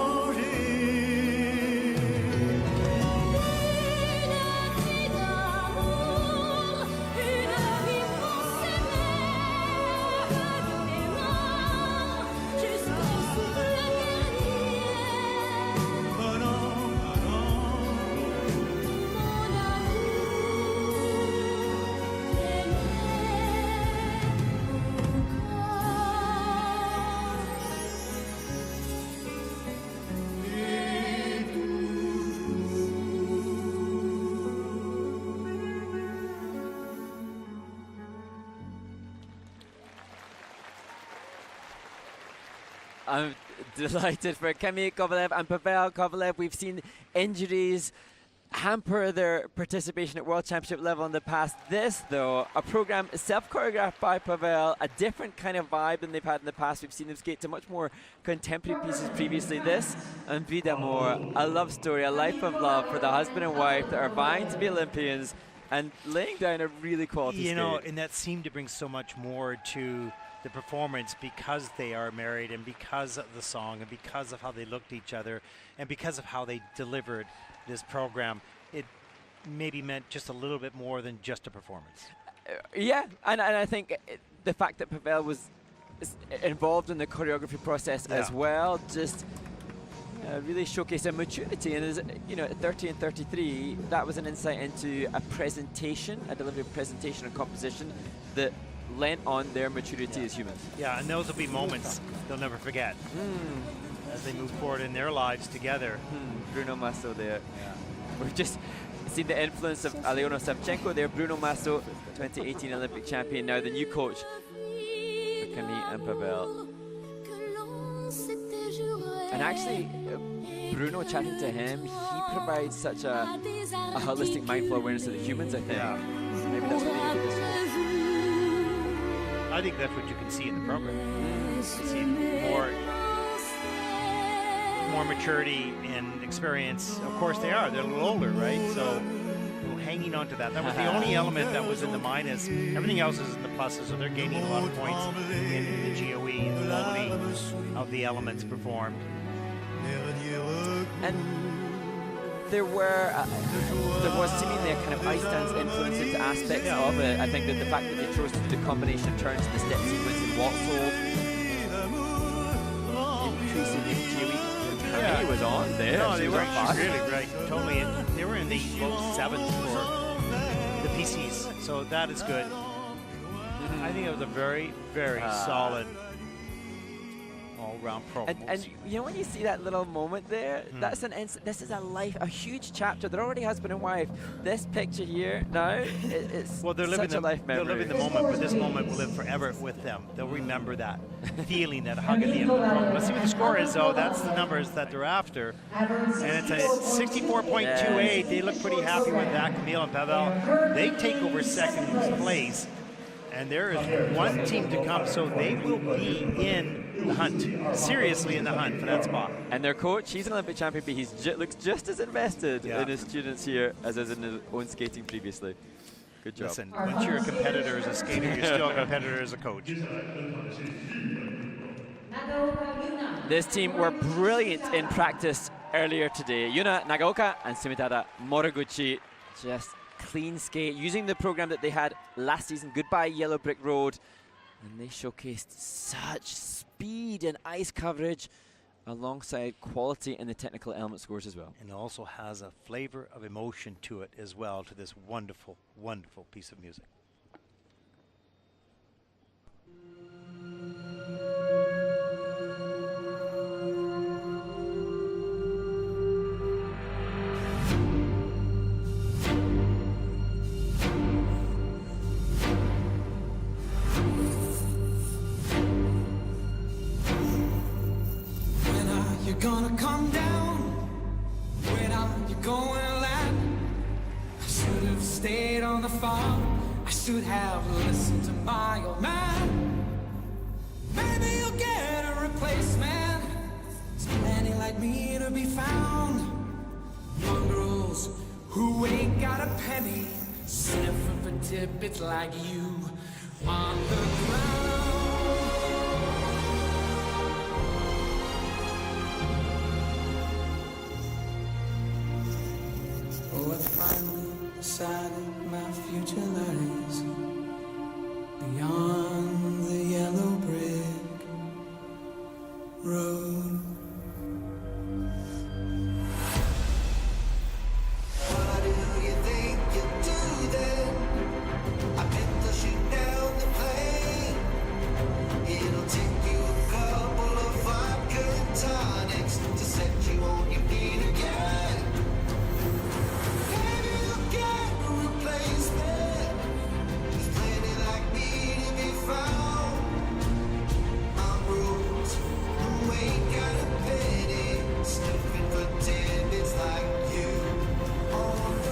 I'm delighted for Kemi Kovalev and Pavel Kovalev. We've seen injuries hamper their participation at World Championship level in the past. This, though, a program self-choreographed by Pavel, a different kind of vibe than they've had in the past. We've seen them skate to much more contemporary pieces previously. This, and Vie d'amour, a love story, a life of love for the husband and wife that are vying to be Olympians and laying down a really quality skate. You know, and that seemed to bring so much more to the performance because they are married and because of the song and because of how they looked at each other and because of how they delivered this program. It maybe meant just a little bit more than just a performance. Yeah, and I think the fact that Pavel was involved in the choreography process as well just really showcased their maturity. And as you know, at 30 and 33, that was an insight into a presentation, a delivery of presentation and composition that lent on their maturity as humans. Yeah, and those will be moments they'll never forget as they move forward in their lives together. Bruno Masso there. Yeah. We've just seen the influence of Aliona Savchenko there. Bruno Masso, 2018 Olympic champion, now the new coach for Camille and Pavel. And actually, Bruno, chatting to him, he provides such a holistic mindful awareness of the humans, I think. Yeah. Maybe that's what they need. I think that's what you can see in the program. You see more maturity and experience. Of course they're a little older, right? So hanging on to that. That was the only element that was in the minus. Everything else is in the pluses, so they're gaining a lot of points in the GOE and the quality of the elements performed. And there was seemingly a kind of ice dance influence into aspects of it. I think that the fact that they chose to do the combination of turns and the step sequence in Waltz increasing the GOE. He was on there. No, they were really great. Totally. They were in the low sevens for the PCs, so that is good. I think it was a very, very solid all-round pro. And you know when you see that little moment there, that's this is a huge chapter. They're already husband and wife. This picture here now, it's they're living such a life memory. They're living the moment, but this moment will live forever with them. They'll remember that feeling, that hug at the end of the program. Let's see what the score is, though. That's the numbers that they're after, and it's a 64.28. They look pretty happy with that. Camille and Pavel, they take over second place. And there is one team to come, so they will be in the hunt, seriously in the hunt for that spot. And their coach, he's an Olympic champion, but he looks just as invested in his students here as in his own skating previously. Good job. Listen, once you're a competitor as a skater, you're still a competitor as a coach. This team were brilliant in practice earlier today. Yuna Nagaoka and Sumitada Moriguchi just clean skate, using the program that they had last season, Goodbye Yellow Brick Road, and they showcased such speed and ice coverage alongside quality in the technical element scores as well. And it also has a flavor of emotion to it as well, to this wonderful, wonderful piece of music. Gonna come down. When are you going to land? I should have stayed on the farm. I should have listened to my old man. Maybe you'll get a replacement. There's plenty like me to be found. Young girls who ain't got a penny, sniffing for tidbits like you. On the ground. Oh, I finally decided my future lies beyond the yellow brick road. What do you think you'll do then? I bet they'll shoot down the plane. It'll take you a couple of vodka and tonics to set you on your feet again. Maybe you'll get a replacement. There's plenty like me to be found. On roads who ain't got a penny, sniffing for tidbits like you. On the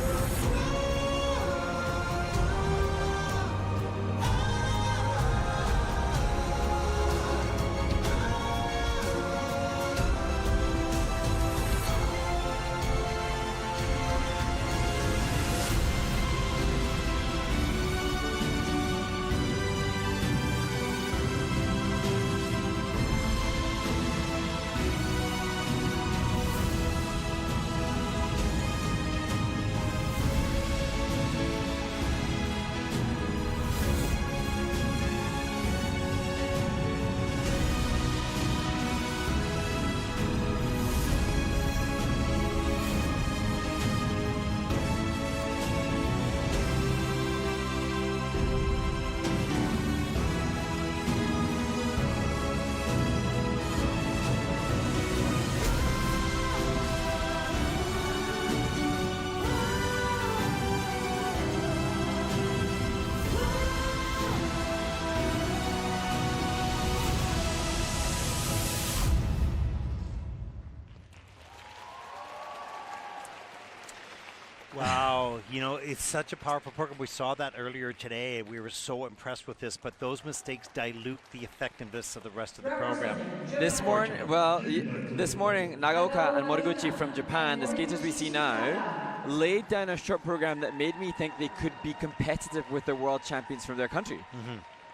Wow, you know, it's such a powerful program. We saw that earlier today. We were so impressed with this, but those mistakes dilute the effectiveness of the rest of the program. This morning, Nagaoka and Moriguchi from Japan, the skaters we see now, laid down a short program that made me think they could be competitive with the world champions from their country.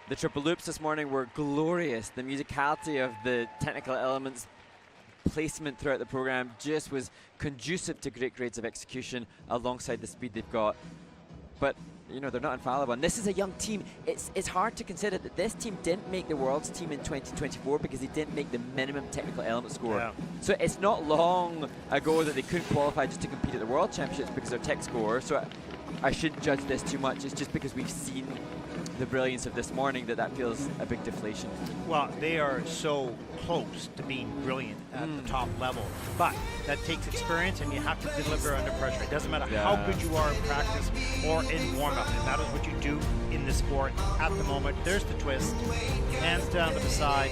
The triple loops this morning were glorious. The musicality of the technical elements, placement throughout the program just was conducive to great grades of execution alongside the speed they've got. But you know, they're not infallible, and this is a young team. It's hard to consider that this team didn't make the world's team in 2024 because they didn't make the minimum technical element score. Yeah. So it's not long ago that they couldn't qualify just to compete at the world championships because of their tech score. So I shouldn't judge this too much. It's just because we've seen the brilliance of this morning that feels a big deflation. Well, they are so close to being brilliant at the top level, but that takes experience, and you have to deliver under pressure. It doesn't matter how good you are in practice or in warm-up. It matters what you do in the sport at the moment. There's the twist, hands down to the side.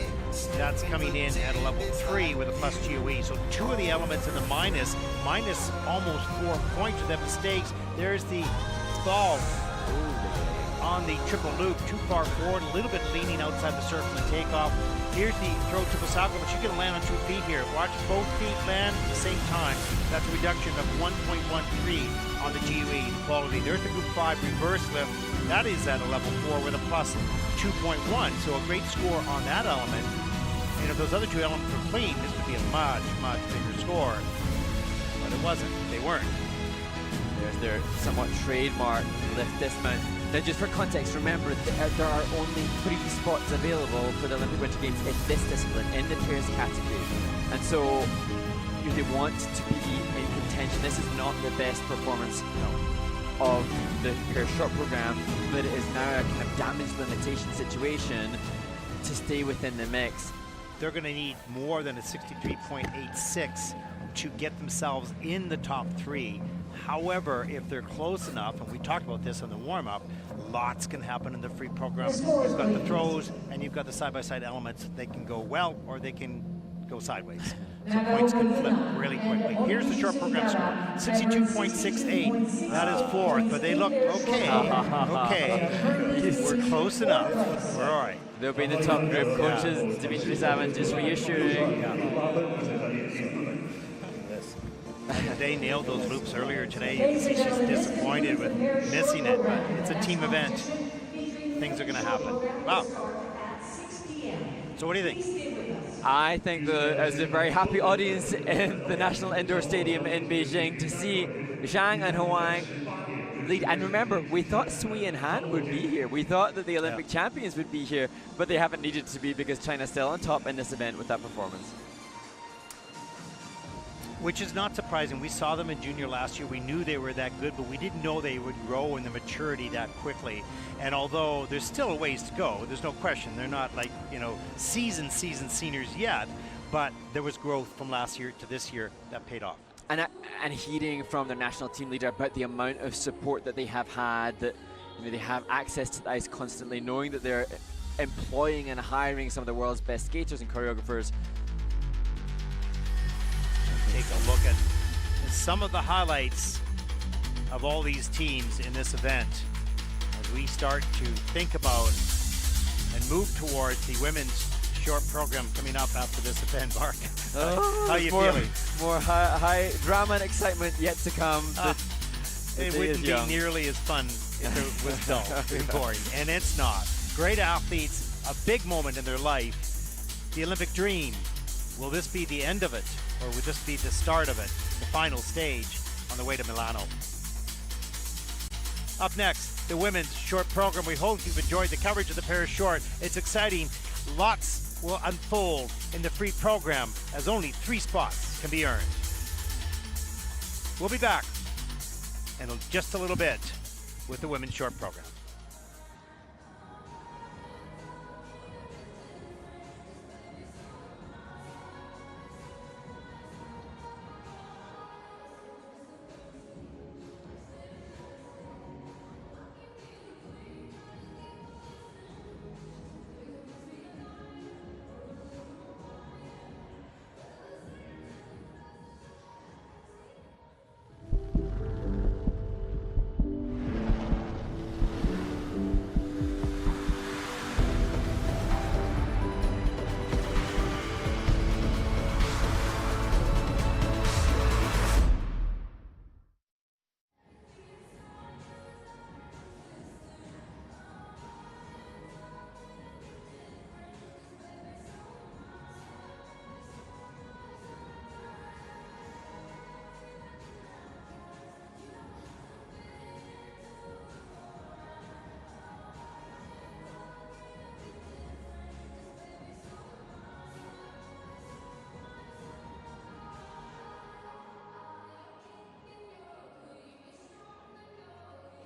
That's coming in at a level 3 with a plus GOE. So 2 of the elements in the minus almost 4 points with them mistakes. There's the ball on the triple loop, too far forward, a little bit leaning outside the circle and takeoff. Here's the throw triple salto, but she's going to land on 2 feet here. Watch both feet land at the same time. That's a reduction of 1.13 on the GUE quality. There's the group 5 reverse lift. That is at a level 4 with a plus 2.1, so a great score on that element. And if those other 2 elements were clean, this would be a much, much bigger score. But it wasn't. They weren't. There's their somewhat trademark lift dismount. Now, just for context, remember there are only 3 spots available for the Olympic Winter Games in this discipline, in the pairs category. And so they want to be in contention. This is not the best performance of the pair short program, but it is now a kind of damage limitation situation to stay within the mix. They're going to need more than a 63.86 to get themselves in the top 3. However, if they're close enough, and we talked about this in the warm-up, lots can happen in the free program. You've got the throws and you've got the side-by-side elements. They can go well or they can go sideways. So points can flip really quickly. Here's the short program score, 62.68. That is 4th, but they look okay. Okay, we're close enough. We're all right. They'll be in the top group. Coaches Dimitri Savin just reassuring. They nailed those loops earlier today. You can see she's disappointed with missing it, but it's a team event. things are going to happen. Wow. So what do you think? I think there's a very happy audience in the National Indoor Stadium in Beijing to see Zhang and Huang lead. And remember, we thought Sui and Han would be here. We thought that the Olympic champions would be here, but they haven't needed to be because China's still on top in this event with that performance. Which is not surprising. We saw them in junior last year. We knew they were that good, but we didn't know they would grow in the maturity that quickly. And although there's still a ways to go, there's no question. They're not like, you know, seasoned seniors yet, but there was growth from last year to this year that paid off. And hearing from their national team leader about the amount of support that they have had, that they have access to the ice constantly, knowing that they're employing and hiring some of the world's best skaters and choreographers. Take a look at some of the highlights of all these teams in this event as we start to think about and move towards the women's short program coming up after this event. Mark, how are you feeling? More high drama and excitement yet to come. It wouldn't be nearly as fun if it was dull and boring, and it's not. Great athletes, a big moment in their life, the Olympic dream. Will this be the end of it, or will this be the start of it, the final stage on the way to Milano? Up next, the women's short program. We hope you've enjoyed the coverage of the Paris short. It's exciting. Lots will unfold in the free program as only 3 spots can be earned. We'll be back in just a little bit with the women's short program.